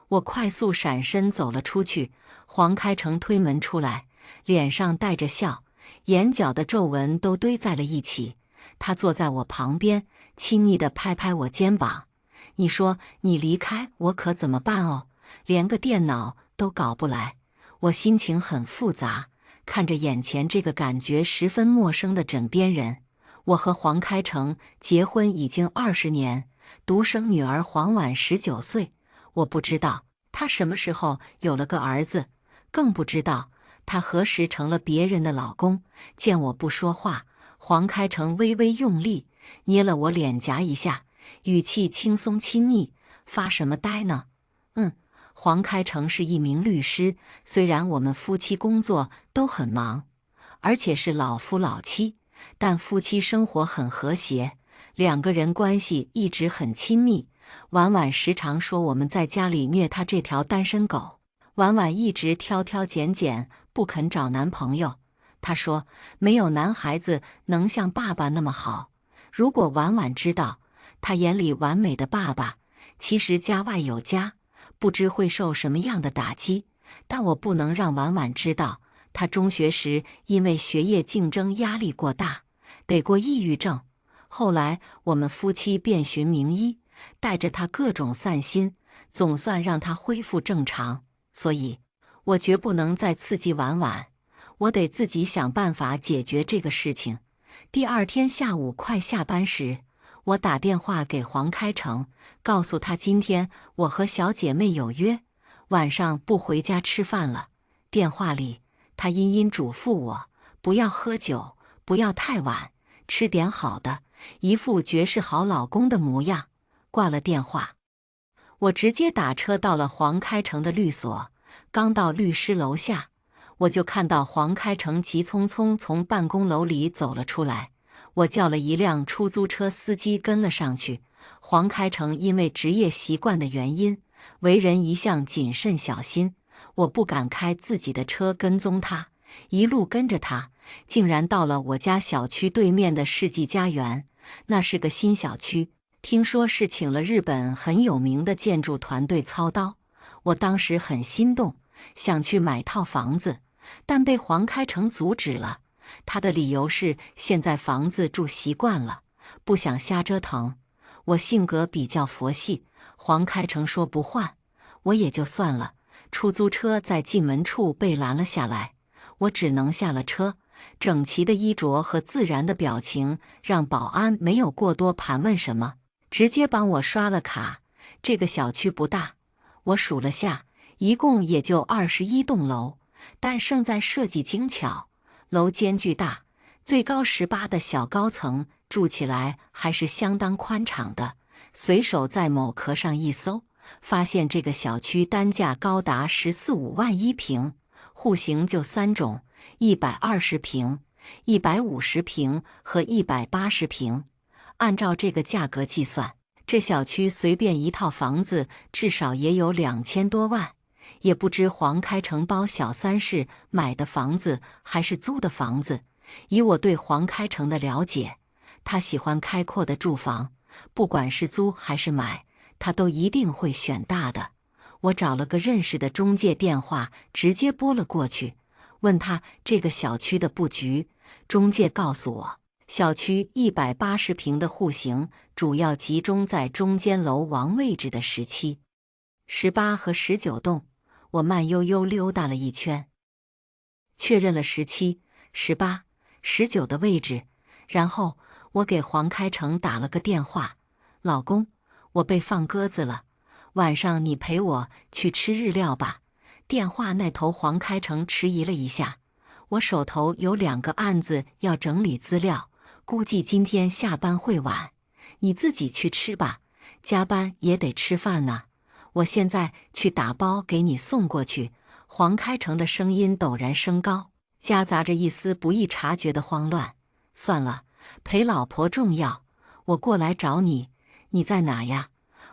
Speaker 1: 我快速闪身走了出去。黄开成推门出来，脸上带着笑，眼角的皱纹都堆在了一起。他坐在我旁边，亲昵地拍拍我肩膀：你说你离开我可怎么办哦？连个电脑都搞不来。我心情很复杂，看着眼前这个感觉十分陌生的枕边人。我和黄开成结婚已经20年，独生女儿黄婉19岁。我不知道他什么时候有了个儿子，更不知道他何时成了别人的老公。见我不说话，黄开成微微用力捏了我脸颊一下，语气轻松亲昵：发什么呆呢？黄开成是一名律师，虽然我们夫妻工作都很忙，而且是老夫老妻，但夫妻生活很和谐，两个人关系一直很亲密。婉婉时常说我们在家里虐他这条单身狗。婉婉一直挑挑拣拣，不肯找男朋友。她说没有男孩子能像爸爸那么好。如果婉婉知道她眼里完美的爸爸其实家外有家，不知会受什么样的打击。但我不能让婉婉知道，她中学时因为学业竞争压力过大，得过抑郁症。后来我们夫妻遍寻名医，带着她各种散心，总算让她恢复正常。所以我绝不能再刺激婉婉，我得自己想办法解决这个事情。第二天下午快下班时，我打电话给黄开成，告诉他今天我和小姐妹有约，晚上不回家吃饭了。电话里，他殷殷嘱咐我不要喝酒，不要太晚，吃点好的，一副绝世好老公的模样。挂了电话，我直接打车到了黄开成的律所。刚到律师楼下，我就看到黄开成急匆匆从办公楼里走了出来。我叫了一辆出租车，司机跟了上去。黄开成因为职业习惯的原因，为人一向谨慎小心，我不敢开自己的车跟踪他。一路跟着他，竟然到了我家小区对面的世纪家园。那是个新小区，听说是请了日本很有名的建筑团队操刀。我当时很心动，想去买套房子，但被黄开成阻止了。他的理由是现在房子住习惯了，不想瞎折腾。我性格比较佛系，黄开成说不换，我也就算了。出租车在进门处被拦了下来，我只能下了车。整齐的衣着和自然的表情让保安没有过多盘问什么，直接帮我刷了卡。这个小区不大，我数了下，一共也就21栋楼，但胜在设计精巧，楼间距大，最高18的小高层住起来还是相当宽敞的。随手在某壳上一搜，发现这个小区单价高达14、15万1平，户型就3种：120平、150平和180平。按照这个价格计算，这小区随便一套房子至少也有2000多万。也不知黄开成包小三是买的房子还是租的房子。以我对黄开成的了解，他喜欢开阔的住房，不管是租还是买，他都一定会选大的。我找了个认识的中介电话，直接拨了过去，问他这个小区的布局。中介告诉我，小区180平的户型主要集中在中间楼王位置的17、18和19栋。我慢悠悠溜达了一圈，确认了17、18、19的位置，然后我给黄开成打了个电话：“老公，我被放鸽子了，晚上你陪我去吃日料吧。”电话那头黄开成迟疑了一下：“我手头有2个案子要整理资料，估计今天下班会晚，你自己去吃吧，加班也得吃饭呢。我现在去打包给你送过去。”黄开成的声音陡然升高，夹杂着一丝不易察觉的慌乱。“算了，陪老婆重要，我过来找你。你在哪呀？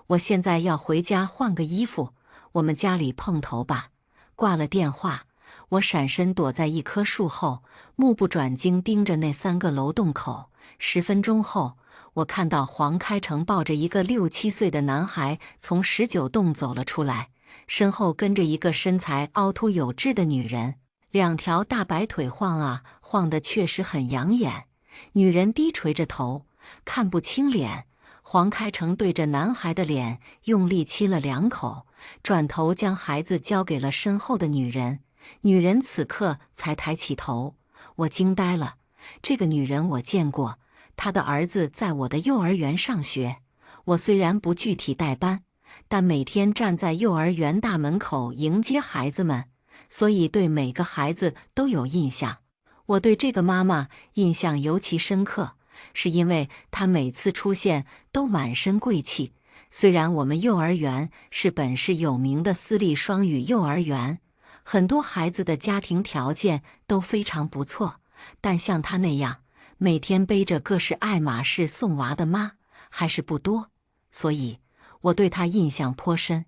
Speaker 1: 我现在要回家换个衣服，我们家里碰头吧。”挂了电话，我闪身躲在一棵树后，目不转睛盯着那3个楼洞口。10分钟后，我看到黄开成抱着一个6、7岁的男孩从19栋走了出来，身后跟着一个身材凹凸有致的女人，2条大白腿晃啊晃的，确实很养眼。女人低垂着头，看不清脸。黄开成对着男孩的脸用力亲了2口，转头将孩子交给了身后的女人。女人此刻才抬起头，我惊呆了。这个女人我见过，她的儿子在我的幼儿园上学。我虽然不具体带班，但每天站在幼儿园大门口迎接孩子们，所以对每个孩子都有印象。我对这个妈妈印象尤其深刻，是因为她每次出现都满身贵气。虽然我们幼儿园是本市有名的私立双语幼儿园，很多孩子的家庭条件都非常不错，但像她那样每天背着各式爱马仕送娃的妈还是不多，所以我对她印象颇深。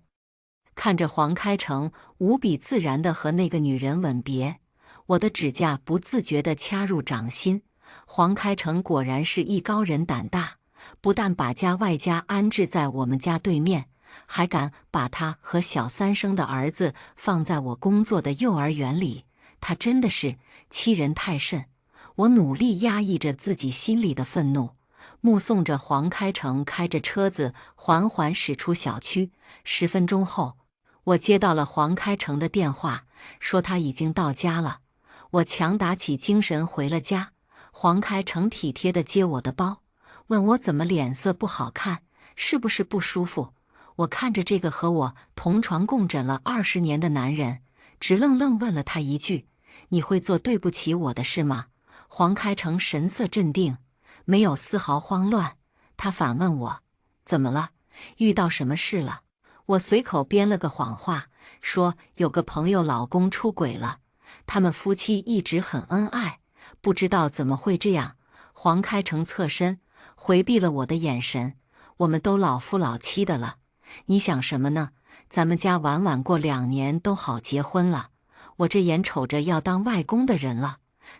Speaker 1: 看着黄开成无比自然地和那个女人吻别，我的指甲不自觉地掐入掌心。黄开成果然是艺高人胆大，不但把家外家安置在我们家对面，还敢把他和小3生的儿子放在我工作的幼儿园里，他真的是欺人太甚。我努力压抑着自己心里的愤怒，目送着黄开成开着车子缓缓驶出小区。10分钟后，我接到了黄开成的电话，说他已经到家了。我强打起精神回了家。黄开成体贴地接我的包，问我怎么脸色不好看，是不是不舒服。我看着这个和我同床共枕了20年的男人，直愣愣问了他一句：“你会做对不起我的事吗？”黄开成神色镇定，没有丝毫慌乱。他反问我：“怎么了？遇到什么事了？”我随口编了个谎话，说有个朋友老公出轨了，他们夫妻一直很恩爱，不知道怎么会这样。黄开成侧身回避了我的眼神：“我们都老夫老妻的了，你想什么呢？咱们家晚过2年都好结婚了，我这眼瞅着要当外公的人了，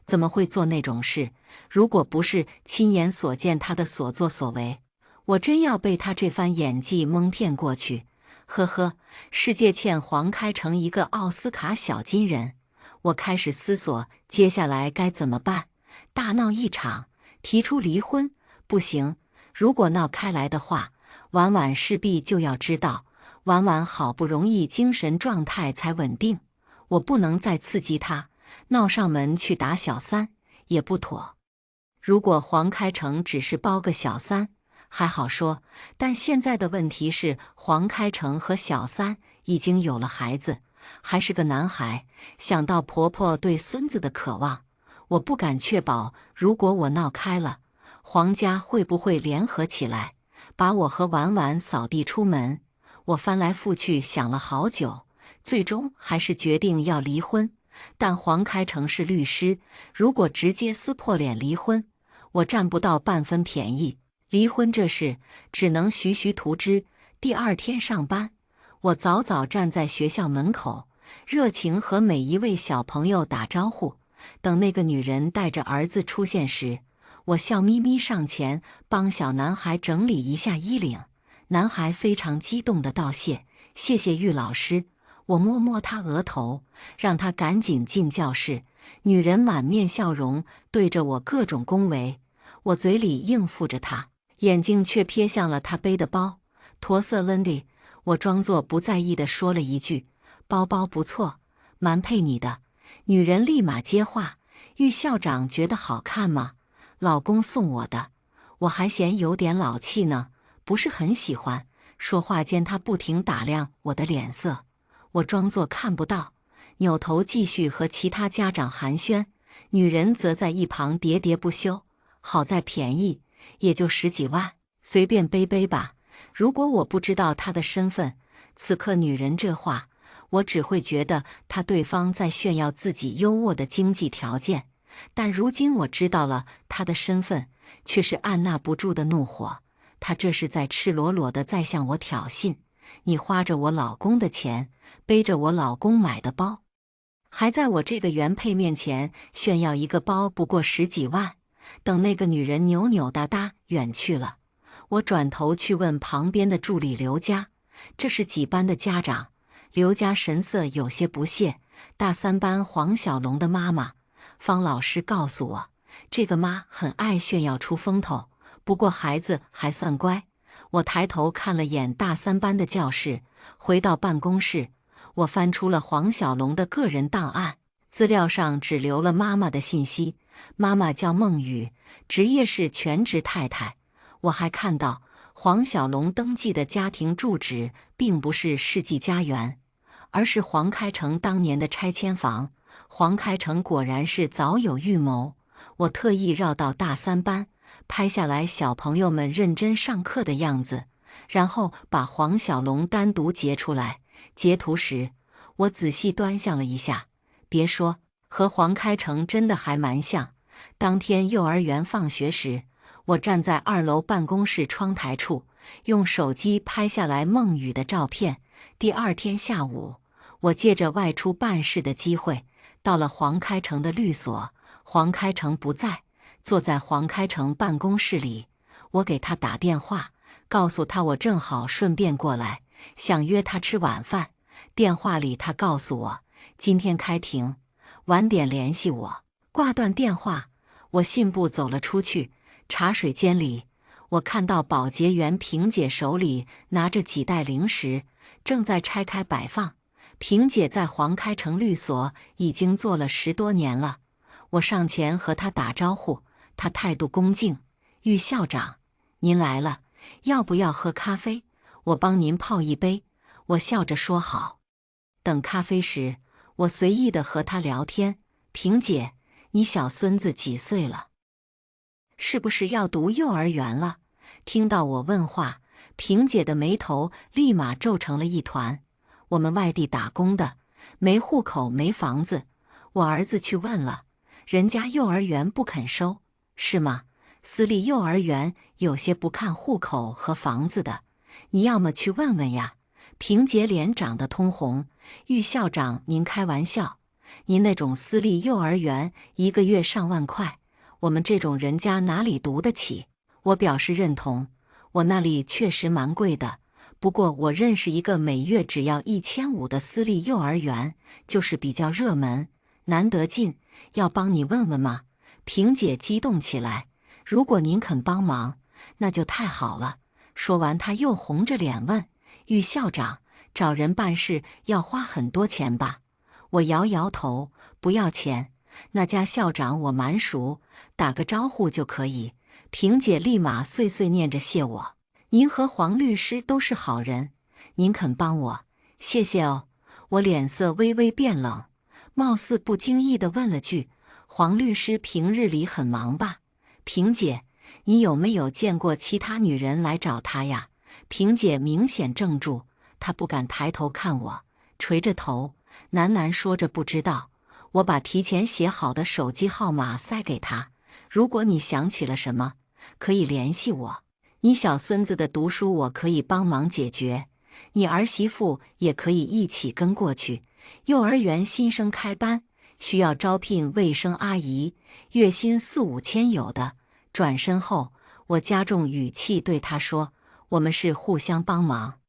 Speaker 1: 怎么会做那种事？如果不是亲眼所见他的所作所为，我真要被他这番演技蒙骗过去。”呵呵，世界欠黄开成一个奥斯卡小金人。我开始思索接下来该怎么办。大闹一场，提出离婚。不行，如果闹开来的话，婉婉势必就要知道。婉婉好不容易精神状态才稳定，我不能再刺激她，闹上门去打小三也不妥。如果黄开成只是包个小三，还好说，但现在的问题是黄开成和小三已经有了孩子，还是个男孩。想到婆婆对孙子的渴望，我不敢确保，如果我闹开了，黄家会不会联合起来，把我和婉婉扫地出门。我翻来覆去想了好久，最终还是决定要离婚。但黄开成是律师，如果直接撕破脸离婚，我占不到半分便宜。离婚这事只能徐徐图之。第二天上班，我早早站在学校门口，热情和每一位小朋友打招呼。等那个女人带着儿子出现时，我笑眯眯上前帮小男孩整理一下衣领。男孩非常激动地道谢：“谢谢玉老师。”我摸摸他额头，让他赶紧进教室。女人满面笑容，对着我各种恭维。我嘴里应付着他，眼睛却瞥向了他背的包，驼色 Lindy。我装作不在意地说了一句：“包包不错，蛮配你的。”女人立马接话：“玉校长觉得好看吗？老公送我的。”我还嫌有点老气呢，不是很喜欢。说话间，他不停打量我的脸色，我装作看不到，扭头继续和其他家长寒暄。女人则在一旁喋喋不休：“好在便宜，也就10几万，随便背背吧。”如果我不知道她的身份，此刻女人这话，我只会觉得她对方在炫耀自己优渥的经济条件。但如今我知道了她的身份，却是按捺不住的怒火。她这是在赤裸裸的在向我挑衅。你花着我老公的钱，背着我老公买的包，还在我这个原配面前炫耀一个包不过10几万。等那个女人扭扭哒哒远去了，我转头去问旁边的助理刘家：“这是几班的家长？”刘家神色有些不屑：“大3班黄小龙的妈妈。”方老师告诉我，这个妈很爱炫耀出风头，不过孩子还算乖。我抬头看了眼大3班的教室，回到办公室，我翻出了黄小龙的个人档案，资料上只留了妈妈的信息。妈妈叫孟雨，职业是全职太太。我还看到黄小龙登记的家庭住址并不是世纪佳缘，而是黄开成当年的拆迁房。黄开成果然是早有预谋。我特意绕到大3班，拍下来小朋友们认真上课的样子，然后把黄小龙单独截出来。截图时，我仔细端详了一下，别说，和黄开成真的还蛮像。当天幼儿园放学时，我站在2楼办公室窗台处，用手机拍下来孟雨的照片。第二天下午，我借着外出办事的机会，到了黄开成的律所。黄开成不在，坐在黄开成办公室里。我给他打电话，告诉他我正好顺便过来，想约他吃晚饭。电话里他告诉我，今天开庭，晚点联系我。挂断电话，我信步走了出去。茶水间里，我看到保洁员萍姐手里拿着几袋零食，正在拆开摆放。萍姐在黄开成律所已经做了10多年了。我上前和她打招呼，她态度恭敬：“玉校长，您来了，要不要喝咖啡？我帮您泡一杯。”我笑着说好。等咖啡时，我随意地和她聊天：“萍姐，你小孙子几岁了？是不是要读幼儿园了？”听到我问话，萍姐的眉头立马皱成了一团。我们外地打工的，没户口没房子，我儿子去问了，人家幼儿园不肯收，是吗？私立幼儿园有些不看户口和房子的，你要么去问问呀。萍姐脸长得通红：“玉校长您开玩笑，您那种私立幼儿园1个月上万块，我们这种人家哪里读得起？”我表示认同，我那里确实蛮贵的，不过我认识一个每月只要1500的私立幼儿园，就是比较热门，难得进，要帮你问问吗？萍姐激动起来：“如果您肯帮忙，那就太好了。”说完，她又红着脸问：“玉校长，找人办事要花很多钱吧？”我摇摇头：“不要钱，那家校长我蛮熟，打个招呼就可以。”萍姐立马碎碎念着谢我：“您和黄律师都是好人，您肯帮我，谢谢哦。”我脸色微微变冷，貌似不经意地问了句：“黄律师平日里很忙吧？”萍姐，你有没有见过其他女人来找他呀？萍姐明显怔住，她不敢抬头看我，垂着头，喃喃说着不知道。我把提前写好的手机号码塞给她，如果你想起了什么，可以联系我。你小孙子的读书我可以帮忙解决，你儿媳妇也可以一起跟过去。幼儿园新生开班，需要招聘卫生阿姨，月薪4、5千有的。转身后，我加重语气对他说：“我们是互相帮忙，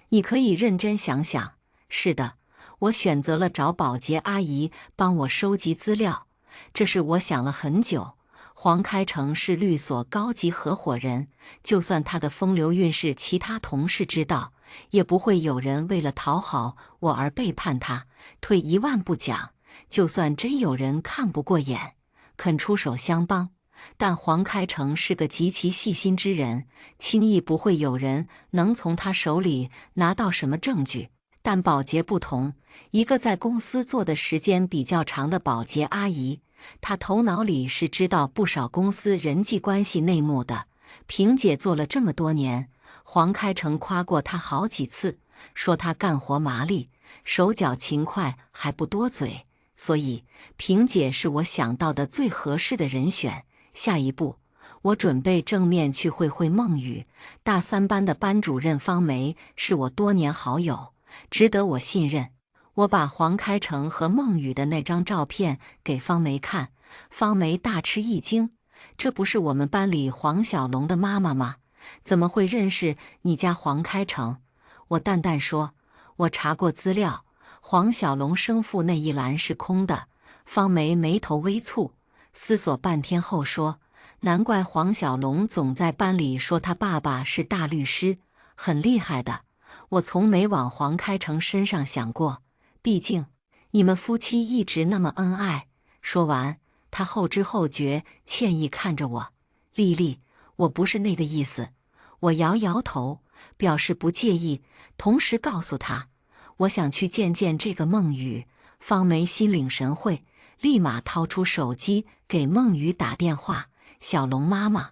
Speaker 1: 你可以认真想想。”是的，我选择了找保洁阿姨帮我收集资料，这是我想了很久。黄开成是律所高级合伙人，就算他的风流韵事其他同事知道，也不会有人为了讨好我而背叛他。退一万步讲，就算真有人看不过眼，肯出手相帮，但黄开成是个极其细心之人，轻易不会有人能从他手里拿到什么证据。但保洁不同，一个在公司做的时间比较长的保洁阿姨，她头脑里是知道不少公司人际关系内幕的。萍姐做了这么多年，黄开成夸过她好几次，说她干活麻利，手脚勤快，还不多嘴，所以萍姐是我想到的最合适的人选。下一步，我准备正面去会会孟雨。大3班的班主任方梅是我多年好友，值得我信任。我把黄开成和孟雨的那张照片给方梅看，方梅大吃一惊：“这不是我们班里黄小龙的妈妈吗？怎么会认识你家黄开成？”我淡淡说：“我查过资料，黄小龙生父那一栏是空的。”方梅眉头微蹙，思索半天后说：“难怪黄小龙总在班里说他爸爸是大律师，很厉害的。我从没往黄开成身上想过，毕竟你们夫妻一直那么恩爱。”说完，他后知后觉，歉意看着我：“丽丽，我不是那个意思。”我摇摇头，表示不介意，同时告诉他：“我想去见见这个孟雨。”方梅心领神会，立马掏出手机给孟雨打电话：“小龙妈妈，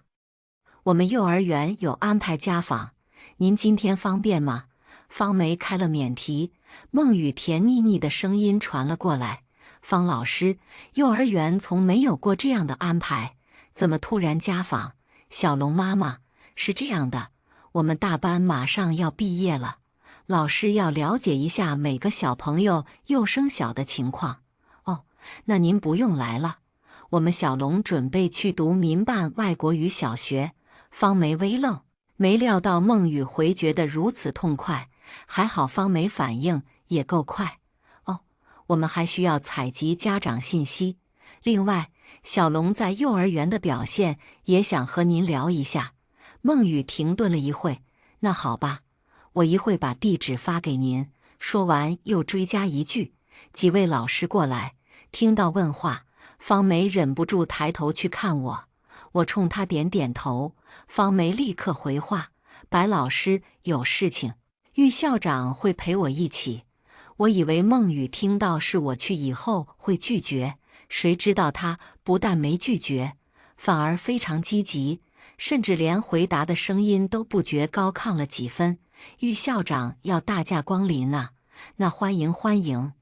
Speaker 1: 我们幼儿园有安排家访，您今天方便吗？”方梅开了免提，孟雨甜腻腻的声音传了过来：“方老师，幼儿园从没有过这样的安排，怎么突然家访？”小龙妈妈：“是这样的，我们大班马上要毕业了，老师要了解一下每个小朋友幼升小的情况。”“哦，那您不用来了，我们小龙准备去读民办外国语小学。”方梅微愣，没料到孟雨回绝得如此痛快，还好方梅反应也够快。“哦，我们还需要采集家长信息，另外小龙在幼儿园的表现也想和您聊一下。”孟雨停顿了一会：“那好吧，我一会把地址发给您。”说完又追加一句：“几位老师过来。”听到问话，方梅忍不住抬头去看我，我冲她点点头。方梅立刻回话：“白老师有事情，玉校长会陪我一起。”我以为孟雨听到是我去以后会拒绝，谁知道她不但没拒绝，反而非常积极，甚至连回答的声音都不觉高亢了几分。“玉校长要大驾光临啊，那欢迎欢迎，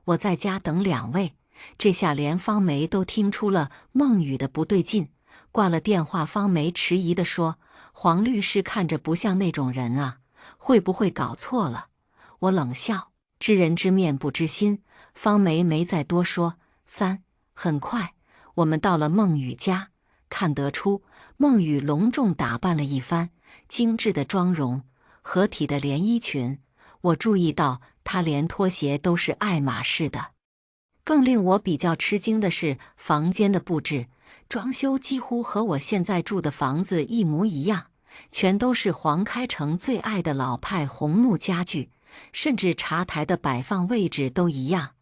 Speaker 1: 我在家等2位。”这下连方梅都听出了孟雨的不对劲。挂了电话，方梅迟疑地说：“黄律师看着不像那种人啊，会不会搞错了？”我冷笑：“知人知面不知心。”方梅没再多说。很快我们到了孟雨家，看得出孟雨隆重打扮了一番，精致的妆容，合体的连衣裙，我注意到她连拖鞋都是爱马仕的。更令我比较吃惊的是房间的布置，装修几乎和我现在住的房子一模一样，全都是黄开成最爱的老派红木家具，甚至茶台的摆放位置都一样。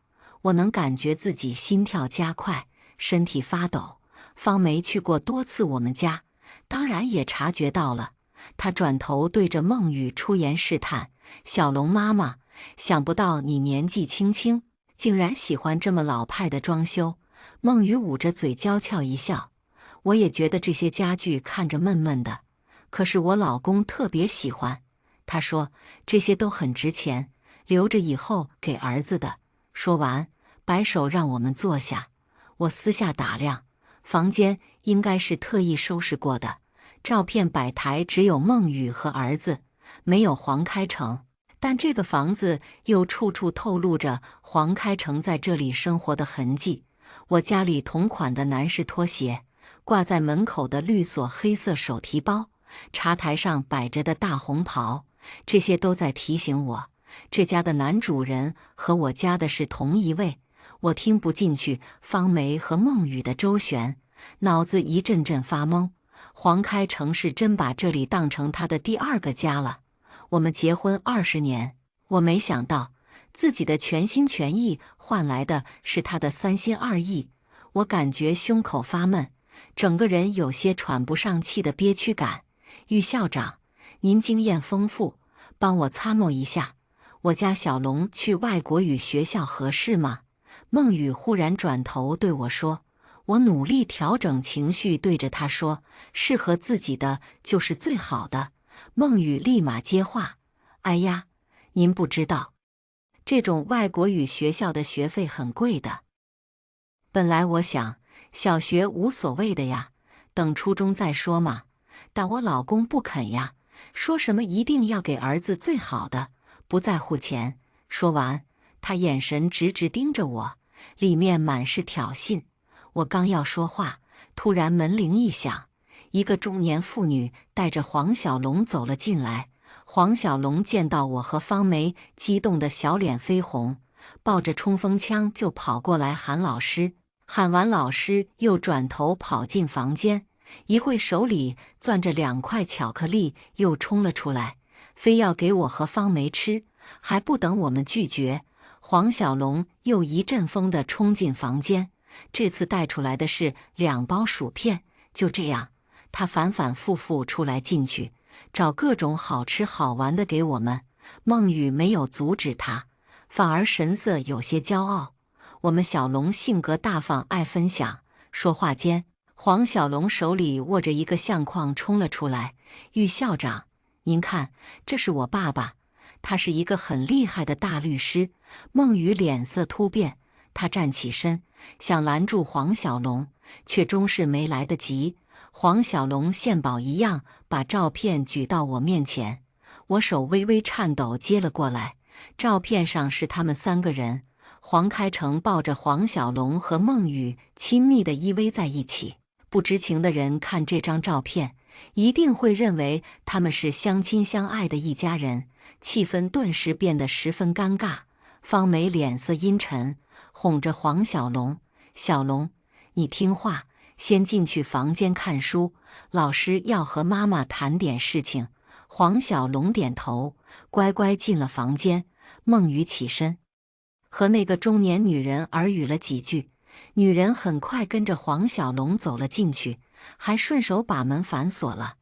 Speaker 1: 我能感觉自己心跳加快，身体发抖。方梅去过多次我们家，当然也察觉到了。她转头对着孟雨出言试探：“小龙妈妈，想不到你年纪轻轻，竟然喜欢这么老派的装修。”孟雨捂着嘴娇俏一笑：“我也觉得这些家具看着闷闷的，可是我老公特别喜欢。他说这些都很值钱，留着以后给儿子的。”说完，摆手让我们坐下。我私下打量，房间应该是特意收拾过的，照片摆台只有孟雨和儿子，没有黄开成。但这个房子又处处透露着黄开成在这里生活的痕迹。我家里同款的男士拖鞋，挂在门口的绿锁黑色手提包，茶台上摆着的大红袍，这些都在提醒我，这家的男主人和我家的是同一位。我听不进去方梅和孟雨的周旋，脑子一阵阵发懵。黄开成是真把这里当成他的第二个家了。我们结婚20年，我没想到自己的全心全意换来的是他的三心二意。我感觉胸口发闷，整个人有些喘不上气的憋屈感。玉校长，您经验丰富，帮我参谋一下，我家小龙去外国语学校合适吗？孟雨忽然转头对我说。我努力调整情绪，对着他说：“适合自己的就是最好的。”孟雨立马接话：“哎呀，您不知道，这种外国语学校的学费很贵的。本来我想小学无所谓的呀，等初中再说嘛。但我老公不肯呀，说什么一定要给儿子最好的，不在乎钱。”说完，他眼神直直盯着我，里面满是挑衅。我刚要说话，突然门铃一响，一个中年妇女带着黄小龙走了进来。黄小龙见到我和方梅，激动得小脸绯红，抱着冲锋枪就跑过来喊老师。喊完老师，又转头跑进房间，一会手里攥着2块巧克力，又冲了出来，非要给我和方梅吃。还不等我们拒绝，黄小龙又一阵风地冲进房间。这次带出来的是2包薯片。就这样，他反反复复出来进去，找各种好吃好玩的给我们。孟雨没有阻止他，反而神色有些骄傲。我们小龙性格大方，爱分享。说话间，黄小龙手里握着一个相框冲了出来：“玉校长，您看，这是我爸爸，他是一个很厉害的大律师。”孟雨脸色突变，他站起身想拦住黄小龙，却终是没来得及。黄小龙献宝一样把照片举到我面前，我手微微颤抖接了过来。照片上是他们3个人，黄开成抱着黄小龙和孟雨亲密地依偎在一起。不知情的人看这张照片，一定会认为他们是相亲相爱的一家人，气氛顿时变得十分尴尬。方梅脸色阴沉，哄着黄小龙：“小龙，你听话，先进去房间看书，老师要和妈妈谈点事情。”黄小龙点头，乖乖进了房间。孟雨起身，和那个中年女人耳语了几句，女人很快跟着黄小龙走了进去，还顺手把门反锁了。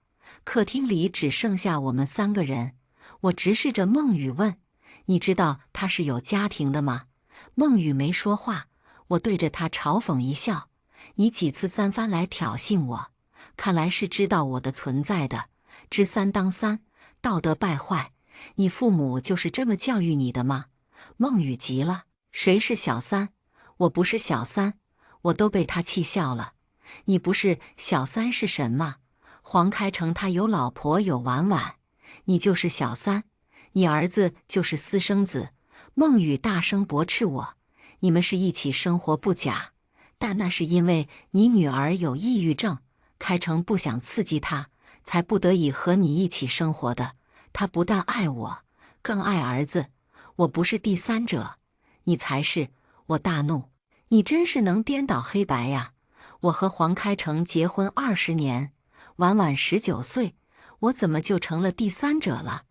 Speaker 1: 客厅里只剩下我们3个人。我直视着孟雨问：“你知道他是有家庭的吗？”孟雨没说话，我对着他嘲讽一笑：“你几次3番来挑衅我，看来是知道我的存在的。知3当3，道德败坏，你父母就是这么教育你的吗？”孟雨急了：“谁是小三？我不是小三。”我都被他气笑了。你不是小三是神吗？黄开成他有老婆有婉婉，你就是小三，你儿子就是私生子。孟雨大声驳斥我：“你们是一起生活不假，但那是因为你女儿有抑郁症，开成不想刺激她，才不得已和你一起生活的。他不但爱我，更爱儿子。我不是第三者，你才是。”我大怒：“你真是能颠倒黑白呀！我和黄开成结婚20年，婉婉19岁，我怎么就成了第三者了？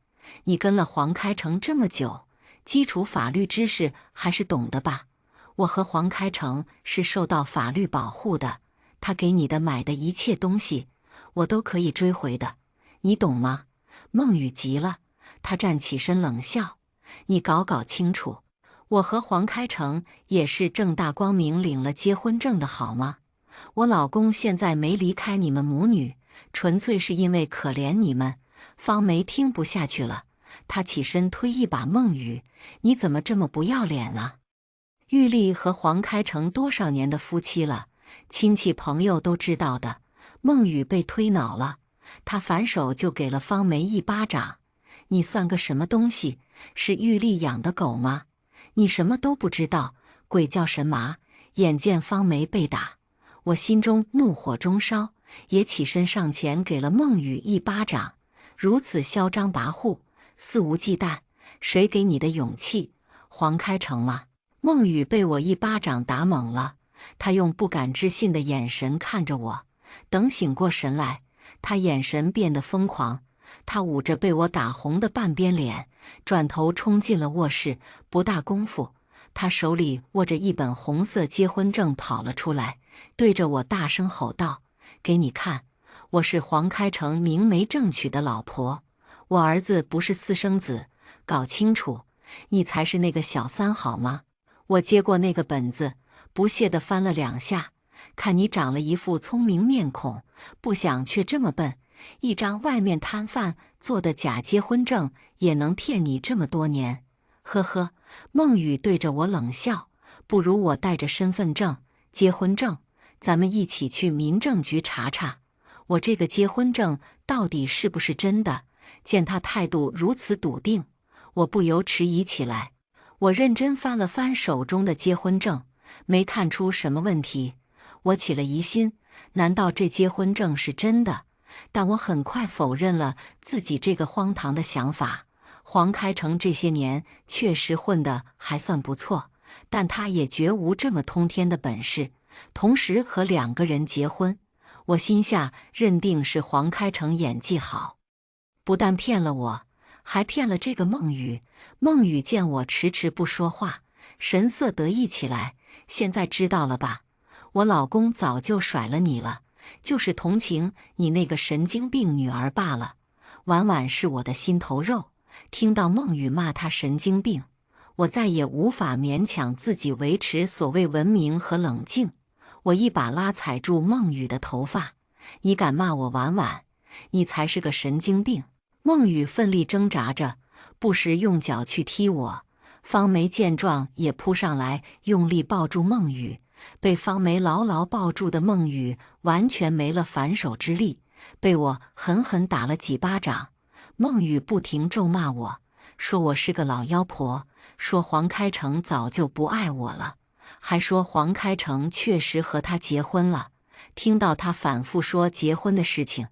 Speaker 1: 你跟了黄开成这么久，基础法律知识还是懂的吧？我和黄开成是受到法律保护的，他给你的买的一切东西，我都可以追回的，你懂吗？孟雨急了，他站起身冷笑：“你搞清楚，我和黄开成也是正大光明领了结婚证的好吗？我老公现在没离开你们母女，纯粹是因为可怜你们。”方梅听不下去了，她起身推一把孟雨：“你怎么这么不要脸啊？玉丽和黄开成多少年的夫妻了，亲戚朋友都知道的。”孟雨被推恼了，她反手就给了方梅一巴掌：“你算个什么东西？是玉丽养的狗吗？你什么都不知道，鬼叫神麻！”眼见方梅被打，我心中怒火中烧，也起身上前给了孟雨一巴掌。如此嚣张跋扈，肆无忌惮，谁给你的勇气？黄开成吗？孟雨被我一巴掌打懵了，他用不敢置信的眼神看着我。等醒过神来，他眼神变得疯狂，他捂着被我打红的半边脸，转头冲进了卧室。不大功夫，他手里握着一本红色结婚证跑了出来，对着我大声吼道：“给你看！我是黄开成明媒正娶的老婆，我儿子不是私生子，搞清楚，你才是那个小三好吗？”我接过那个本子，不屑地翻了2下，看你长了一副聪明面孔，不想却这么笨，一张外面摊贩做的假结婚证也能骗你这么多年。呵呵，孟雨对着我冷笑：“不如我带着身份证、结婚证，咱们一起去民政局查查。我这个结婚证到底是不是真的？”见他态度如此笃定，我不由迟疑起来。我认真翻了翻手中的结婚证，没看出什么问题。我起了疑心，难道这结婚证是真的？但我很快否认了自己这个荒唐的想法。黄开成这些年确实混得还算不错，但他也绝无这么通天的本事，同时和2个人结婚。我心下认定是黄开成演技好，不但骗了我，还骗了这个孟雨。孟雨见我迟迟不说话，神色得意起来：“现在知道了吧？我老公早就甩了你了，就是同情你那个神经病女儿罢了。婉婉是我的心头肉。”听到孟雨骂她神经病，我再也无法勉强自己维持所谓文明和冷静。我一把拉踩住孟雨的头发：“你敢骂我婉婉，你才是个神经病！”孟雨奋力挣扎着，不时用脚去踢我。方梅见状也扑上来，用力抱住孟雨。被方梅牢牢抱住的孟雨完全没了反手之力，被我狠狠打了几巴掌。孟雨不停咒骂我，说我是个老妖婆，说黄开成早就不爱我了，还说黄开成确实和他结婚了。听到他反复说结婚的事情，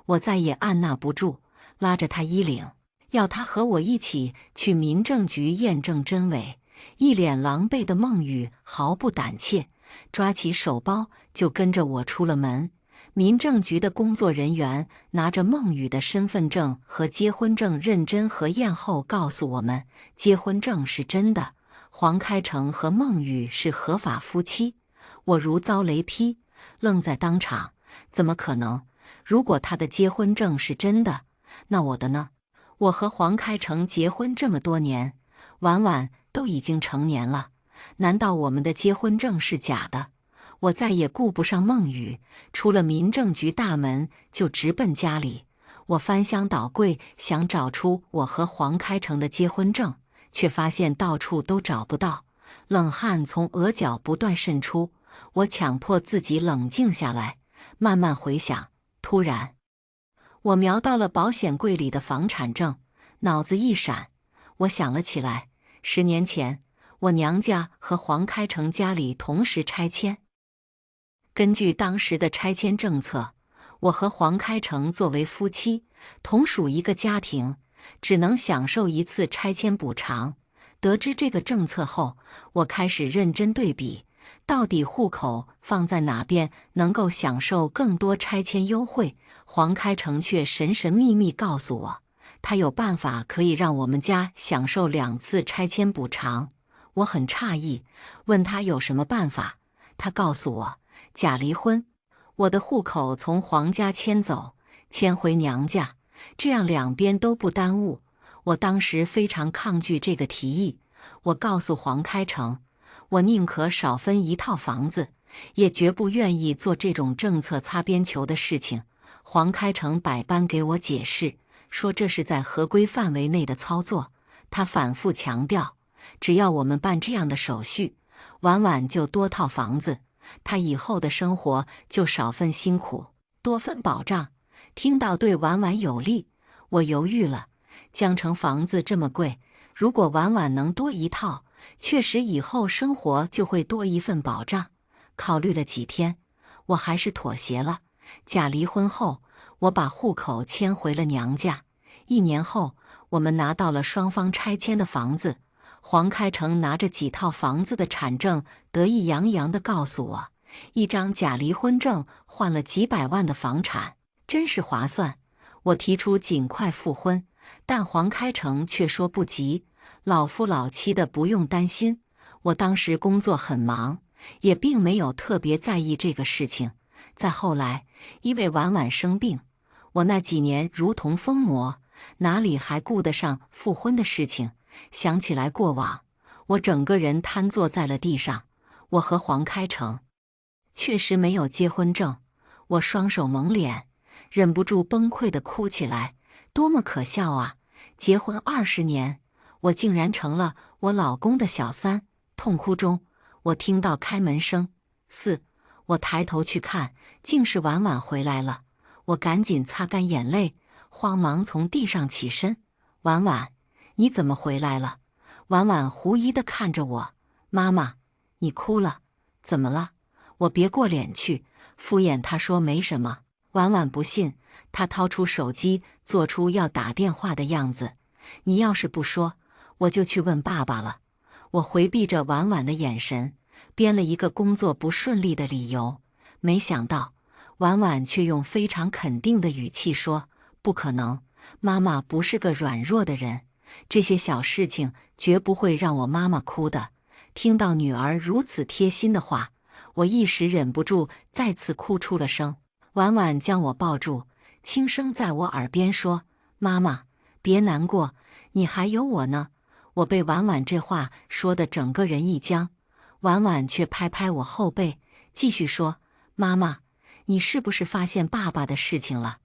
Speaker 1: 我再也按捺不住，拉着他衣领，要他和我一起去民政局验证真伪。一脸狼狈的孟雨毫不胆怯，抓起手包就跟着我出了门。民政局的工作人员拿着孟雨的身份证和结婚证认真核验后，告诉我们结婚证是真的，黄开成和孟雨是合法夫妻。我如遭雷劈，愣在当场。怎么可能？如果他的结婚证是真的，那我的呢？我和黄开成结婚这么多年，婉婉都已经成年了，难道我们的结婚证是假的？我再也顾不上孟雨，出了民政局大门就直奔家里。我翻箱倒柜，想找出我和黄开成的结婚证，却发现到处都找不到。冷汗从额角不断渗出，我强迫自己冷静下来，慢慢回想。突然，我瞄到了保险柜里的房产证，脑子一闪，我想了起来，10年前，我娘家和黄开成家里同时拆迁。根据当时的拆迁政策，我和黄开成作为夫妻，同属一个家庭，只能享受1次拆迁补偿。得知这个政策后，我开始认真对比，到底户口放在哪边能够享受更多拆迁优惠？黄开成却神神秘秘告诉我，他有办法可以让我们家享受2次拆迁补偿。我很诧异，问他有什么办法。他告诉我，假离婚，我的户口从黄家迁走，迁回娘家，这样两边都不耽误。我当时非常抗拒这个提议，我告诉黄开成，我宁可少分一套房子，也绝不愿意做这种政策擦边球的事情。黄开成百般给我解释，说这是在合规范围内的操作。他反复强调，只要我们办这样的手续，婉婉就多套房子，他以后的生活就少份辛苦，多份保障。听到对婉婉有利，我犹豫了。江城房子这么贵，如果婉婉能多一套，确实以后生活就会多一份保障。考虑了几天，我还是妥协了。假离婚后，我把户口迁回了娘家。1年后，我们拿到了双方拆迁的房子。黄开成拿着几套房子的产证，得意洋洋地告诉我，一张假离婚证换了几百万的房产，真是划算。我提出尽快复婚，但黄开成却说不急，老夫老妻的不用担心。我当时工作很忙，也并没有特别在意这个事情。再后来，因为婉婉生病，我那几年如同疯魔，哪里还顾得上复婚的事情？想起来过往，我整个人瘫坐在了地上。我和黄开成确实没有结婚证，我双手蒙脸，忍不住崩溃地哭起来。多么可笑啊！结婚20年，我竟然成了我老公的小三。痛哭中，我听到开门声。我抬头去看，竟是婉婉回来了。我赶紧擦干眼泪，慌忙从地上起身。婉婉，你怎么回来了？婉婉狐疑地看着我。妈妈，你哭了，怎么了？我别过脸去，敷衍她说没什么。婉婉不信，她掏出手机，做出要打电话的样子。你要是不说，我就去问爸爸了。我回避着婉婉的眼神，编了一个工作不顺利的理由。没想到，婉婉却用非常肯定的语气说：不可能，妈妈不是个软弱的人，这些小事情绝不会让我妈妈哭的。听到女儿如此贴心的话，我一时忍不住再次哭出了声。婉婉将我抱住，轻声在我耳边说：妈妈，别难过，你还有我呢。我被婉婉这话说得整个人一僵，婉婉却拍拍我后背，继续说：妈妈，你是不是发现爸爸的事情了？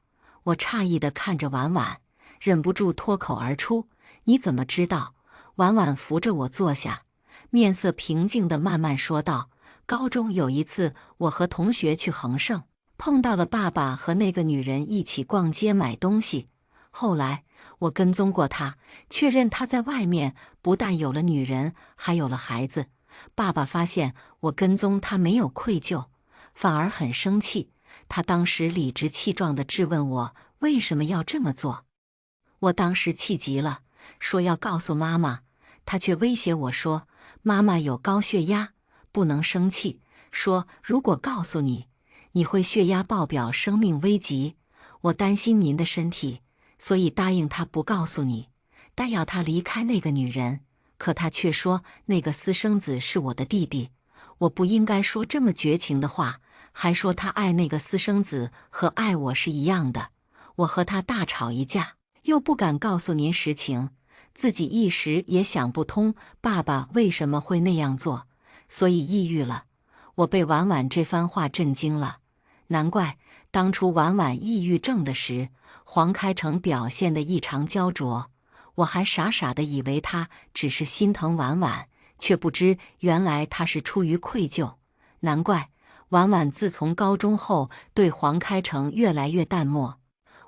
Speaker 1: 我诧异地看着婉婉，忍不住脱口而出：你怎么知道？婉婉扶着我坐下，面色平静地慢慢说道：高中有一次，我和同学去恒盛，碰到了爸爸和那个女人一起逛街买东西。后来我跟踪过他，确认他在外面不但有了女人，还有了孩子。爸爸发现我跟踪他没有愧疚，反而很生气。他当时理直气壮地质问我为什么要这么做。我当时气急了，说要告诉妈妈。他却威胁我说，妈妈有高血压，不能生气，说如果告诉你，你会血压爆表，生命危急。我担心您的身体，所以答应他不告诉你，但要他离开那个女人。可他却说那个私生子是我的弟弟，我不应该说这么绝情的话，还说他爱那个私生子和爱我是一样的。我和他大吵一架，又不敢告诉您实情，自己一时也想不通爸爸为什么会那样做，所以抑郁了。我被婉婉这番话震惊了，难怪当初婉婉抑郁症的时，黄开成表现得异常焦灼。我还傻傻地以为他只是心疼婉婉，却不知原来他是出于愧疚。难怪婉婉自从高中后对黄开成越来越淡漠，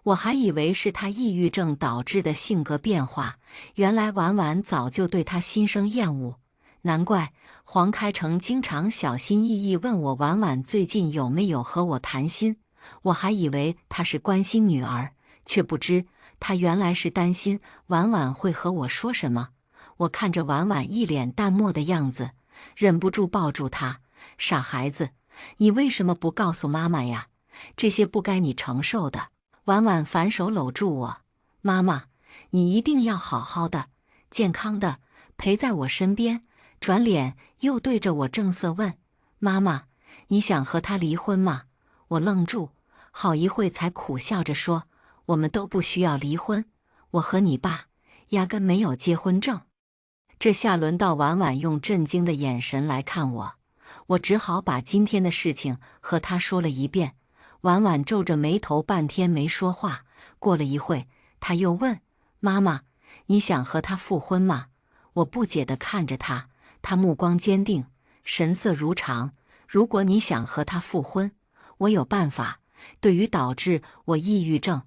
Speaker 1: 我还以为是他抑郁症导致的性格变化，原来婉婉早就对他心生厌恶。难怪黄开成经常小心翼翼问我婉婉最近有没有和我谈心，我还以为他是关心女儿，却不知他原来是担心婉婉会和我说什么。我看着婉婉一脸淡漠的样子，忍不住抱住她，傻孩子，你为什么不告诉妈妈呀？这些不该你承受的。婉婉反手搂住我，妈妈，你一定要好好的、健康的陪在我身边。转脸又对着我正色问：妈妈，你想和他离婚吗？我愣住，好一会才苦笑着说：我们都不需要离婚，我和你爸压根没有结婚证。这下轮到婉婉用震惊的眼神来看我，我只好把今天的事情和她说了一遍。婉婉皱着眉头半天没说话，过了一会，她又问：妈妈，你想和他复婚吗？我不解地看着她，她目光坚定，神色如常。如果你想和他复婚，我有办法。对于导致我抑郁症，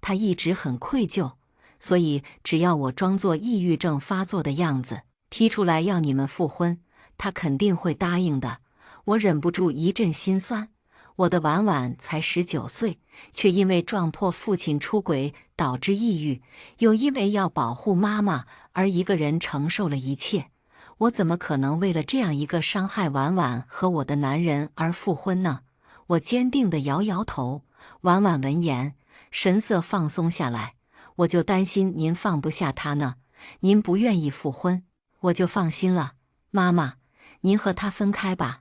Speaker 1: 他一直很愧疚，所以只要我装作抑郁症发作的样子，提出来要你们复婚，他肯定会答应的。我忍不住一阵心酸。我的婉婉才19岁，却因为撞破父亲出轨导致抑郁，又因为要保护妈妈而一个人承受了一切。我怎么可能为了这样一个伤害婉婉和我的男人而复婚呢？我坚定地摇摇头。婉婉闻言，神色放松下来。我就担心您放不下他呢，您不愿意复婚，我就放心了。妈妈，您和他分开吧。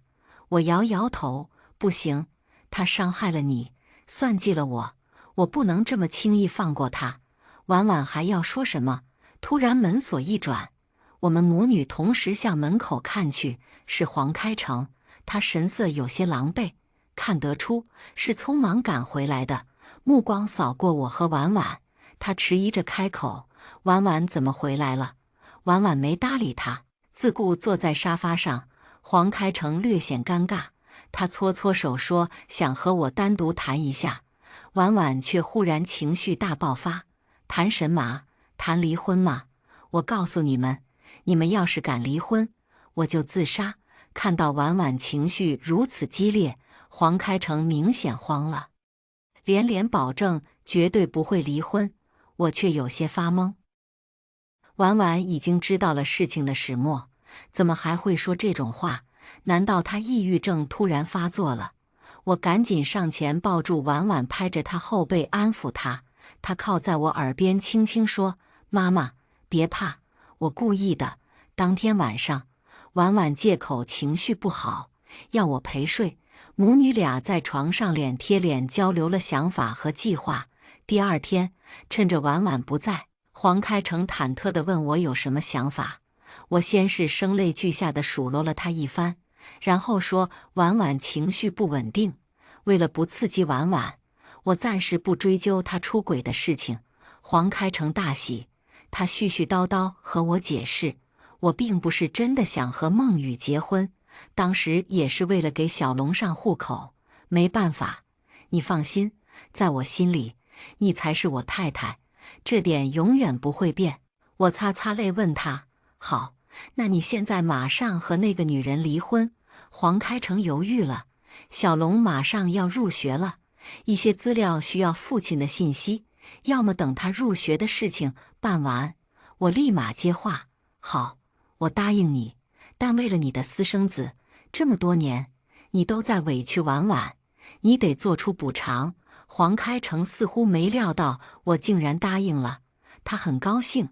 Speaker 1: 我摇摇头，不行，他伤害了你，算计了我，我不能这么轻易放过他。婉婉还要说什么，突然门锁一转，我们母女同时向门口看去，是黄开成，他神色有些狼狈，看得出是匆忙赶回来的，目光扫过我和婉婉，他迟疑着开口：婉婉怎么回来了？婉婉没搭理他，自顾坐在沙发上。黄开成略显尴尬，他搓搓手说想和我单独谈一下。婉婉却忽然情绪大爆发：谈什么？谈离婚吗？我告诉你们，你们要是敢离婚，我就自杀。看到婉婉情绪如此激烈，黄开成明显慌了，连连保证绝对不会离婚。我却有些发懵。婉婉已经知道了事情的始末，怎么还会说这种话？难道她抑郁症突然发作了？我赶紧上前抱住婉婉，拍着她后背安抚她。她靠在我耳边轻轻说：妈妈，别怕，我故意的。当天晚上，婉婉借口情绪不好，要我陪睡。母女俩在床上脸贴脸交流了想法和计划。第二天，趁着婉婉不在，黄开成忐忑地问我有什么想法。我先是声泪俱下地数落了他一番，然后说婉婉情绪不稳定，为了不刺激婉婉，我暂时不追究她出轨的事情。黄开成大喜，他絮絮叨叨和我解释，我并不是真的想和孟雨结婚，当时也是为了给小龙上户口，没办法。你放心，在我心里，你才是我太太，这点永远不会变。我擦擦泪问他：好，那你现在马上和那个女人离婚？黄开成犹豫了，小龙马上要入学了，一些资料需要父亲的信息，要么等他入学的事情办完。我立马接话：好，我答应你，但为了你的私生子，这么多年你都在委屈婉婉，你得做出补偿。黄开成似乎没料到我竟然答应了，他很高兴，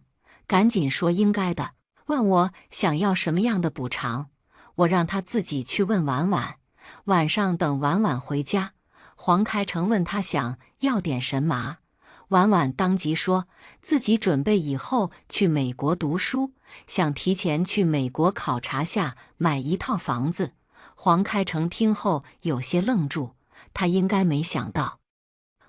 Speaker 1: 赶紧说应该的，问我想要什么样的补偿。我让他自己去问婉婉。晚上等婉婉回家，黄开成问他想要点什么，婉婉当即说自己准备以后去美国读书，想提前去美国考察下买一套房子。黄开成听后有些愣住，他应该没想到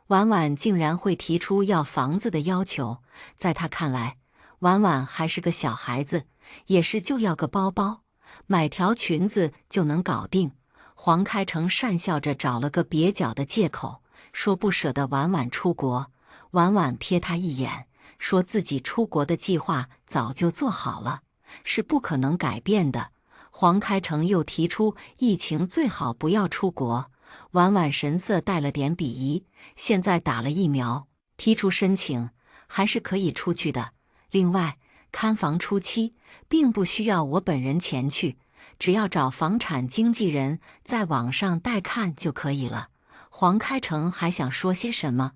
Speaker 1: 婉婉竟然会提出要房子的要求。在他看来，婉婉还是个小孩子，也是就要个包包，买条裙子就能搞定。黄开成讪笑着找了个蹩脚的借口，说不舍得婉婉出国。婉婉瞥他一眼，说自己出国的计划早就做好了，是不可能改变的。黄开成又提出疫情最好不要出国。婉婉神色带了点鄙夷，现在打了疫苗，提出申请还是可以出去的。另外，看房初期并不需要我本人前去，只要找房产经纪人在网上带看就可以了。黄开成还想说些什么，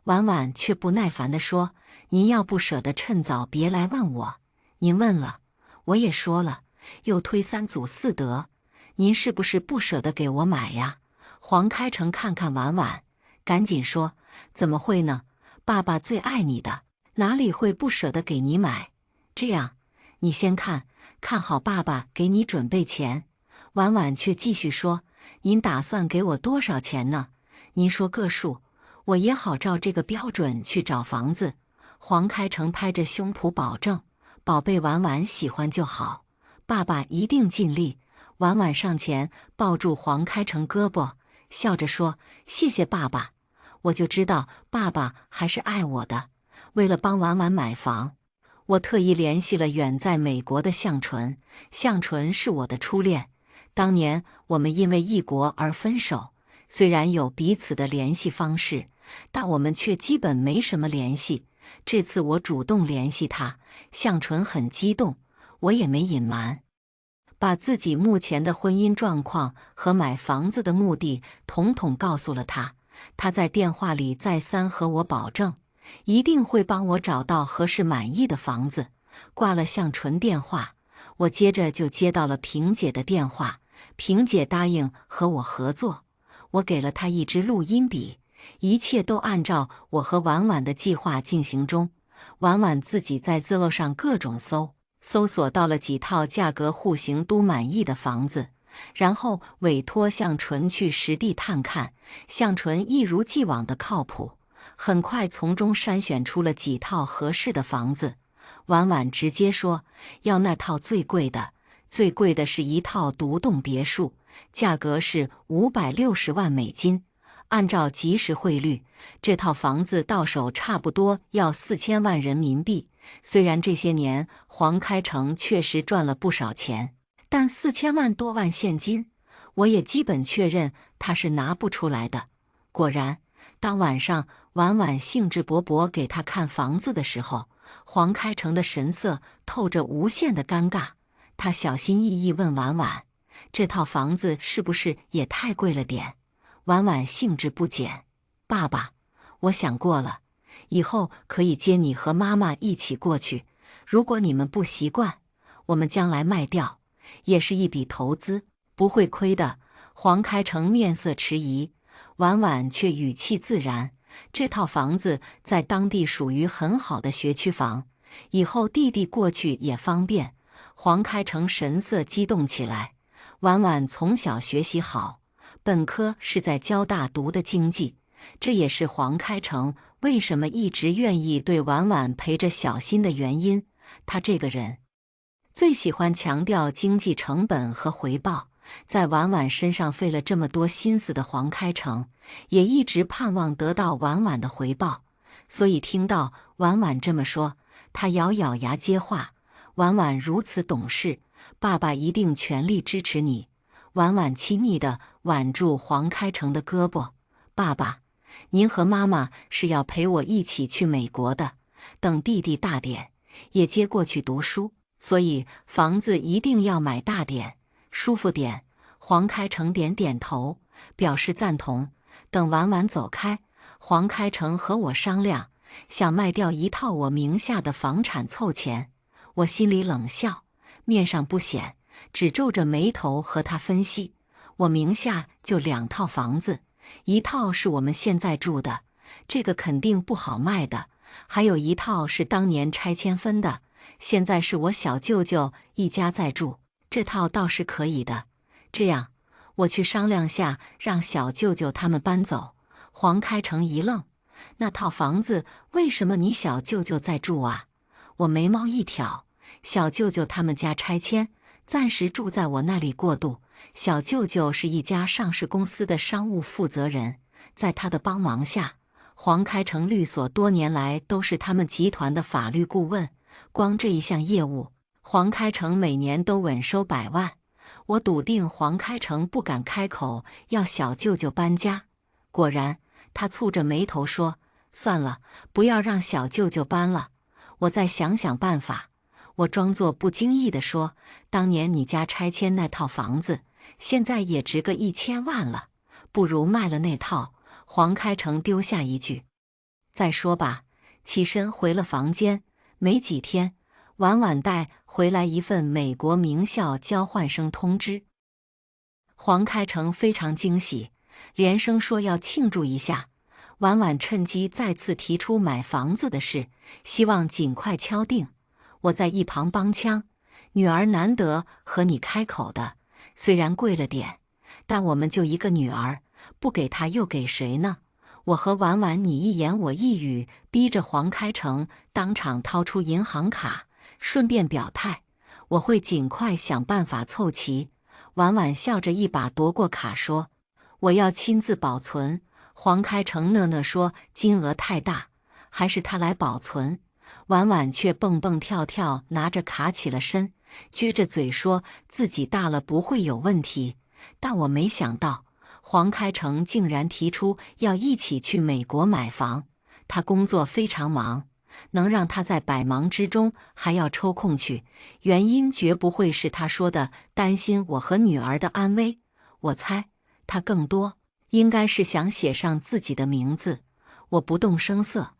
Speaker 1: 婉婉却不耐烦地说：“您要不舍得，趁早别来问我。您问了，我也说了，又推三阻四得。您是不是不舍得给我买呀？”黄开成看看婉婉，赶紧说：“怎么会呢？爸爸最爱你的，哪里会不舍得给你买？这样，你先看好爸爸给你准备钱。”婉婉却继续说：“您打算给我多少钱呢？您说个数，我也好照这个标准去找房子。”黄开成拍着胸脯保证：“宝贝，婉婉喜欢就好，爸爸一定尽力。”婉婉上前抱住黄开成胳膊，笑着说：“谢谢爸爸，我就知道爸爸还是爱我的。为了帮婉婉买房，我特意联系了远在美国的向纯。向纯是我的初恋，当年我们因为异国而分手，虽然有彼此的联系方式，但我们却基本没什么联系。这次我主动联系他，向纯很激动，我也没隐瞒，把自己目前的婚姻状况和买房子的目的统统告诉了他。他在电话里再三和我保证，一定会帮我找到合适满意的房子。挂了向纯电话，我接着就接到了萍姐的电话。萍姐答应和我合作，我给了她一支录音笔，一切都按照我和婉婉的计划进行中。婉婉自己在Zillow上各种搜索到了几套价格户型都满意的房子，然后委托向纯去实地探看。向纯一如既往的靠谱，很快从中筛选出了几套合适的房子。婉婉直接说要那套最贵的，最贵的是一套独栋别墅，价格是560万美金，按照即时汇率，这套房子到手差不多要4000万人民币。虽然这些年黄开成确实赚了不少钱，但4000万多万现金，我也基本确认他是拿不出来的。果然，当晚上婉婉兴致勃勃给他看房子的时候，黄开成的神色透着无限的尴尬。他小心翼翼问婉婉：“这套房子是不是也太贵了点？”婉婉兴致不减：“爸爸，我想过了，以后可以接你和妈妈一起过去。如果你们不习惯，我们将来卖掉，也是一笔投资，不会亏的。”黄开成面色迟疑，婉婉却语气自然：“这套房子在当地属于很好的学区房，以后弟弟过去也方便。”黄开成神色激动起来。婉婉从小学习好，本科是在交大读的经济，这也是黄开成为什么一直愿意对婉婉陪着小心的原因。他这个人最喜欢强调经济成本和回报，在婉婉身上费了这么多心思的黄开成，也一直盼望得到婉婉的回报。所以听到婉婉这么说，他咬咬牙接话：“婉婉如此懂事，爸爸一定全力支持你。”婉婉亲昵地挽住黄开成的胳膊：“爸爸，您和妈妈是要陪我一起去美国的，等弟弟大点，也接过去读书，所以房子一定要买大点，舒服点。”黄开成点点头，表示赞同。等婉婉走开，黄开成和我商量，想卖掉一套我名下的房产凑钱。我心里冷笑，面上不显，只皱着眉头和他分析：我名下就2套房子，一套是我们现在住的，这个肯定不好卖的，还有一套是当年拆迁分的，现在是我小舅舅一家在住，这套倒是可以的。这样，我去商量下，让小舅舅他们搬走。黄开成一愣：“那套房子为什么你小舅舅在住啊？”我眉毛一挑：“小舅舅他们家拆迁，暂时住在我那里过渡。小舅舅是一家上市公司的商务负责人，在他的帮忙下，黄开成律所多年来都是他们集团的法律顾问。光这一项业务，黄开成每年都稳收100万。我笃定黄开成不敢开口要小舅舅搬家。果然，他蹙着眉头说：“算了，不要让小舅舅搬了，我再想想办法。”我装作不经意地说：“当年你家拆迁那套房子，现在也值个1000万了，不如卖了那套。”黄开成丢下一句：“再说吧。”起身回了房间。没几天，婉婉带回来一份美国名校交换生通知。黄开成非常惊喜，连声说要庆祝一下。婉婉趁机再次提出买房子的事，希望尽快敲定。我在一旁帮腔：“女儿难得和你开口的，虽然贵了点，但我们就一个女儿，不给她又给谁呢？”我和婉婉你一言我一语，逼着黄开成当场掏出银行卡，顺便表态我会尽快想办法凑齐。婉婉笑着一把夺过卡说：“我要亲自保存。”黄开成讷讷说：“金额太大，还是他来保存。”婉婉却蹦蹦跳跳拿着卡起了身，撅着嘴说自己大了不会有问题。但我没想到黄开成竟然提出要一起去美国买房。他工作非常忙，能让他在百忙之中还要抽空去，原因绝不会是他说的担心我和女儿的安危。我猜他更多应该是想写上自己的名字。我不动声色，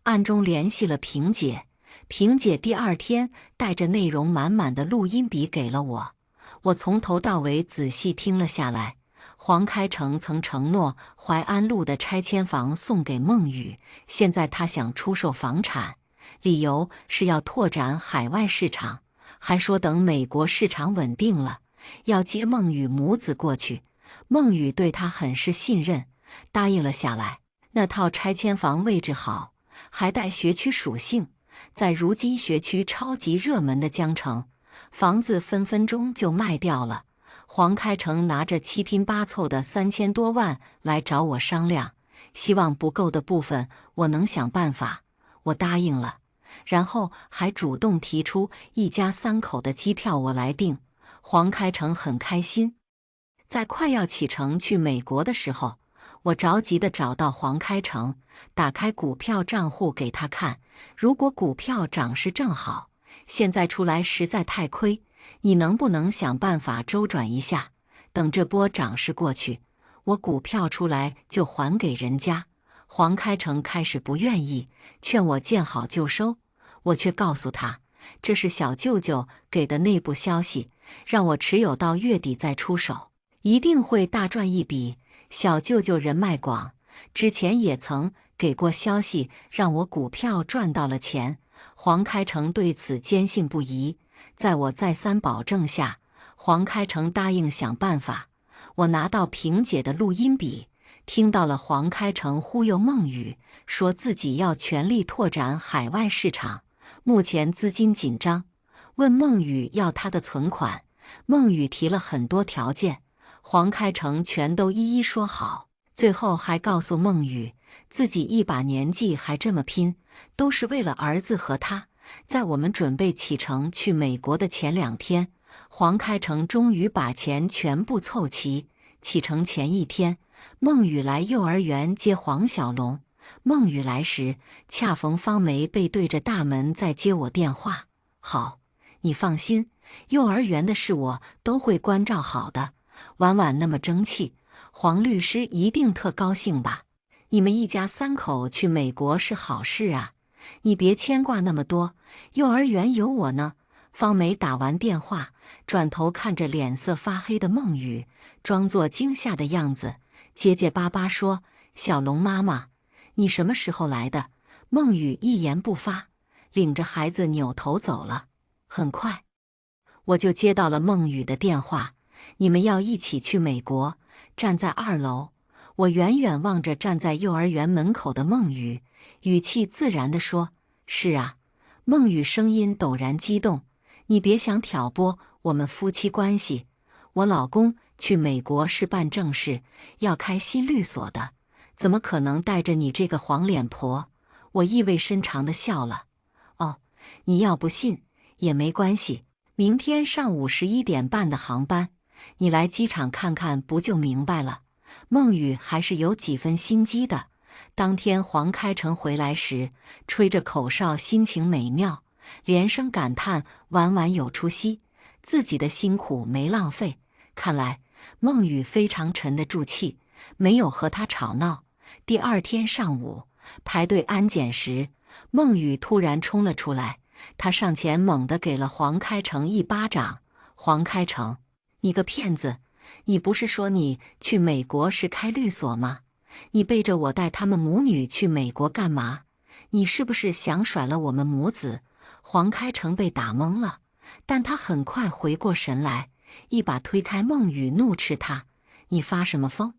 Speaker 1: 暗中联系了萍姐。萍姐第二天带着内容满满的录音笔给了我，我从头到尾仔细听了下来。黄开成曾承诺淮安路的拆迁房送给孟雨，现在他想出售房产，理由是要拓展海外市场，还说等美国市场稳定了，要接孟雨母子过去。孟雨对他很是信任，答应了下来。那套拆迁房位置好，还带学区属性，在如今学区超级热门的江城，房子分分钟就卖掉了。黄开成拿着七拼八凑的3000多万来找我商量，希望不够的部分我能想办法。我答应了，然后还主动提出一家3口的机票我来订。黄开成很开心。在快要启程去美国的时候，我着急地找到黄开成，打开股票账户给他看。如果股票涨势正好，现在出来实在太亏，你能不能想办法周转一下？等这波涨势过去，我股票出来就还给人家。黄开成开始不愿意，劝我见好就收。我却告诉他，这是小舅舅给的内部消息，让我持有到月底再出手，一定会大赚一笔。小舅舅人脉广，之前也曾给过消息，让我股票赚到了钱。黄开成对此坚信不疑。在我再三保证下，黄开成答应想办法。我拿到萍姐的录音笔，听到了黄开成忽悠孟雨，说自己要全力拓展海外市场，目前资金紧张，问孟雨要他的存款。孟雨提了很多条件，黄开成全都一一说好，最后还告诉孟雨，自己一把年纪还这么拼，都是为了儿子和他。在我们准备启程去美国的前2天，黄开成终于把钱全部凑齐。启程前1天，孟雨来幼儿园接黄小龙。孟雨来时，恰逢方梅背对着大门在接我电话。好，你放心，幼儿园的事我都会关照好的。婉婉那么争气，黄律师一定特高兴吧？你们一家3口去美国是好事啊。你别牵挂那么多，幼儿园有我呢。方梅打完电话，转头看着脸色发黑的孟雨，装作惊吓的样子，结结巴巴说：“小龙妈妈，你什么时候来的？”孟雨一言不发，领着孩子扭头走了。很快，我就接到了孟雨的电话：“你们要一起去美国。”站在2楼，我远远望着站在幼儿园门口的孟雨，语气自然地说：“是啊。”孟雨声音陡然激动：“你别想挑拨我们夫妻关系，我老公去美国是办正事，要开新律所的，怎么可能带着你这个黄脸婆？”我意味深长地笑了：“哦，你要不信也没关系，明天上午11点半的航班，你来机场看看不就明白了。”孟雨还是有几分心机的。当天黄开成回来时，吹着口哨，心情美妙。连声感叹婉婉有出息，自己的辛苦没浪费。看来孟雨非常沉得住气，没有和他吵闹。第二天上午排队安检时，孟雨突然冲了出来，他上前猛地给了黄开成一巴掌。黄开成，你个骗子！你不是说你去美国是开律所吗？你背着我带他们母女去美国干嘛？你是不是想甩了我们母子？黄开成被打懵了，但他很快回过神来，一把推开孟雨，怒斥他：“你发什么疯？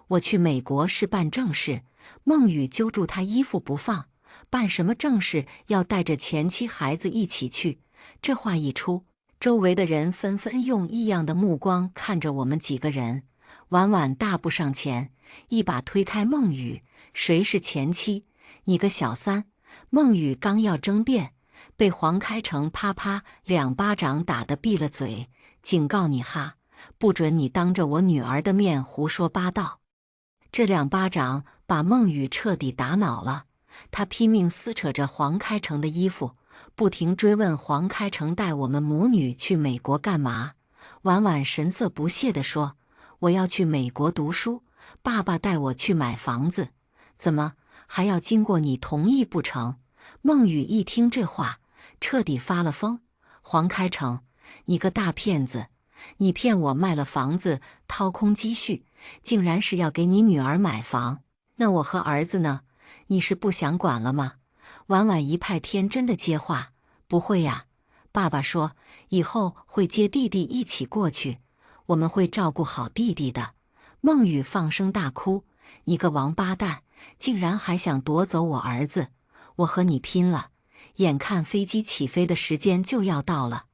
Speaker 1: 我去美国是办正事。”孟雨揪住他衣服不放：“办什么正事？要带着前妻孩子一起去？”这话一出，周围的人纷纷用异样的目光看着我们几个人。婉婉大步上前，一把推开孟雨：“谁是前妻？你个小三！”孟雨刚要争辩，被黄开成啪啪2巴掌打得闭了嘴。“警告你哈，不准你当着我女儿的面胡说八道！”这2巴掌把孟雨彻底打恼了，他拼命撕扯着黄开成的衣服，不停追问黄开成带我们母女去美国干嘛。婉婉神色不屑地说：“我要去美国读书，爸爸带我去买房子，怎么还要经过你同意不成？”孟雨一听这话，彻底发了疯：“黄开成，你个大骗子！你骗我卖了房子，掏空积蓄，竟然是要给你女儿买房。那我和儿子呢？你是不想管了吗？”婉婉一派天真的接话：“不会呀，爸爸说以后会接弟弟一起过去，我们会照顾好弟弟的。”孟雨放声大哭：“你个王八蛋，竟然还想夺走我儿子！我和你拼了！”眼看飞机起飞的时间就要到了，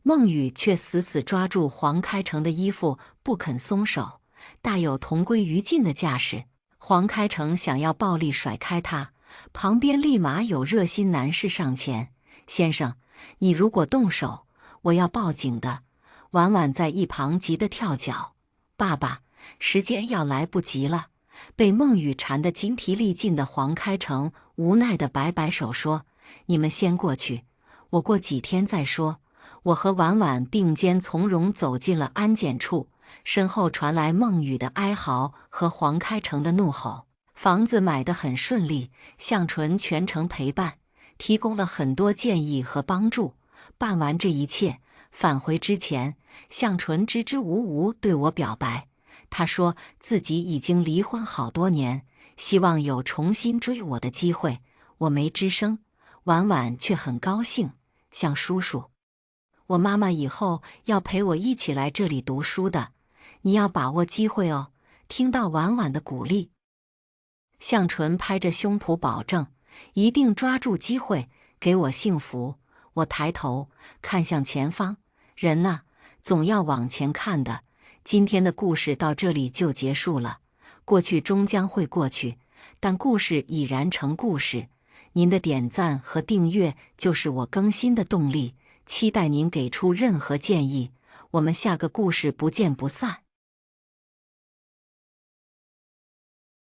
Speaker 1: 孟雨却死死抓住黄开成的衣服不肯松手，大有同归于尽的架势。黄开成想要暴力甩开他，旁边立马有热心男士上前：“先生，你如果动手，我要报警的。”婉婉在一旁急得跳脚：“爸爸，时间要来不及了！”被孟雨缠得精疲力尽的黄开成无奈地摆摆手说：“你们先过去，我过几天再说。”我和婉婉并肩从容走进了安检处，身后传来孟雨的哀嚎和黄开成的怒吼。房子买得很顺利，向纯全程陪伴，提供了很多建议和帮助。办完这一切，返回之前，向纯支支吾吾对我表白，他说自己已经离婚好多年，希望有重新追我的机会。我没吱声，婉婉却很高兴：“向叔叔，我妈妈以后要陪我一起来这里读书的，你要把握机会哦。”听到婉婉的鼓励，向纯拍着胸脯保证：“一定抓住机会，给我幸福。”我抬头看向前方，人呢，总要往前看的。今天的故事到这里就结束了。过去终将会过去，但故事已然成故事。您的点赞和订阅就是我更新的动力，期待您给出任何建议。我们下个故事不见不散。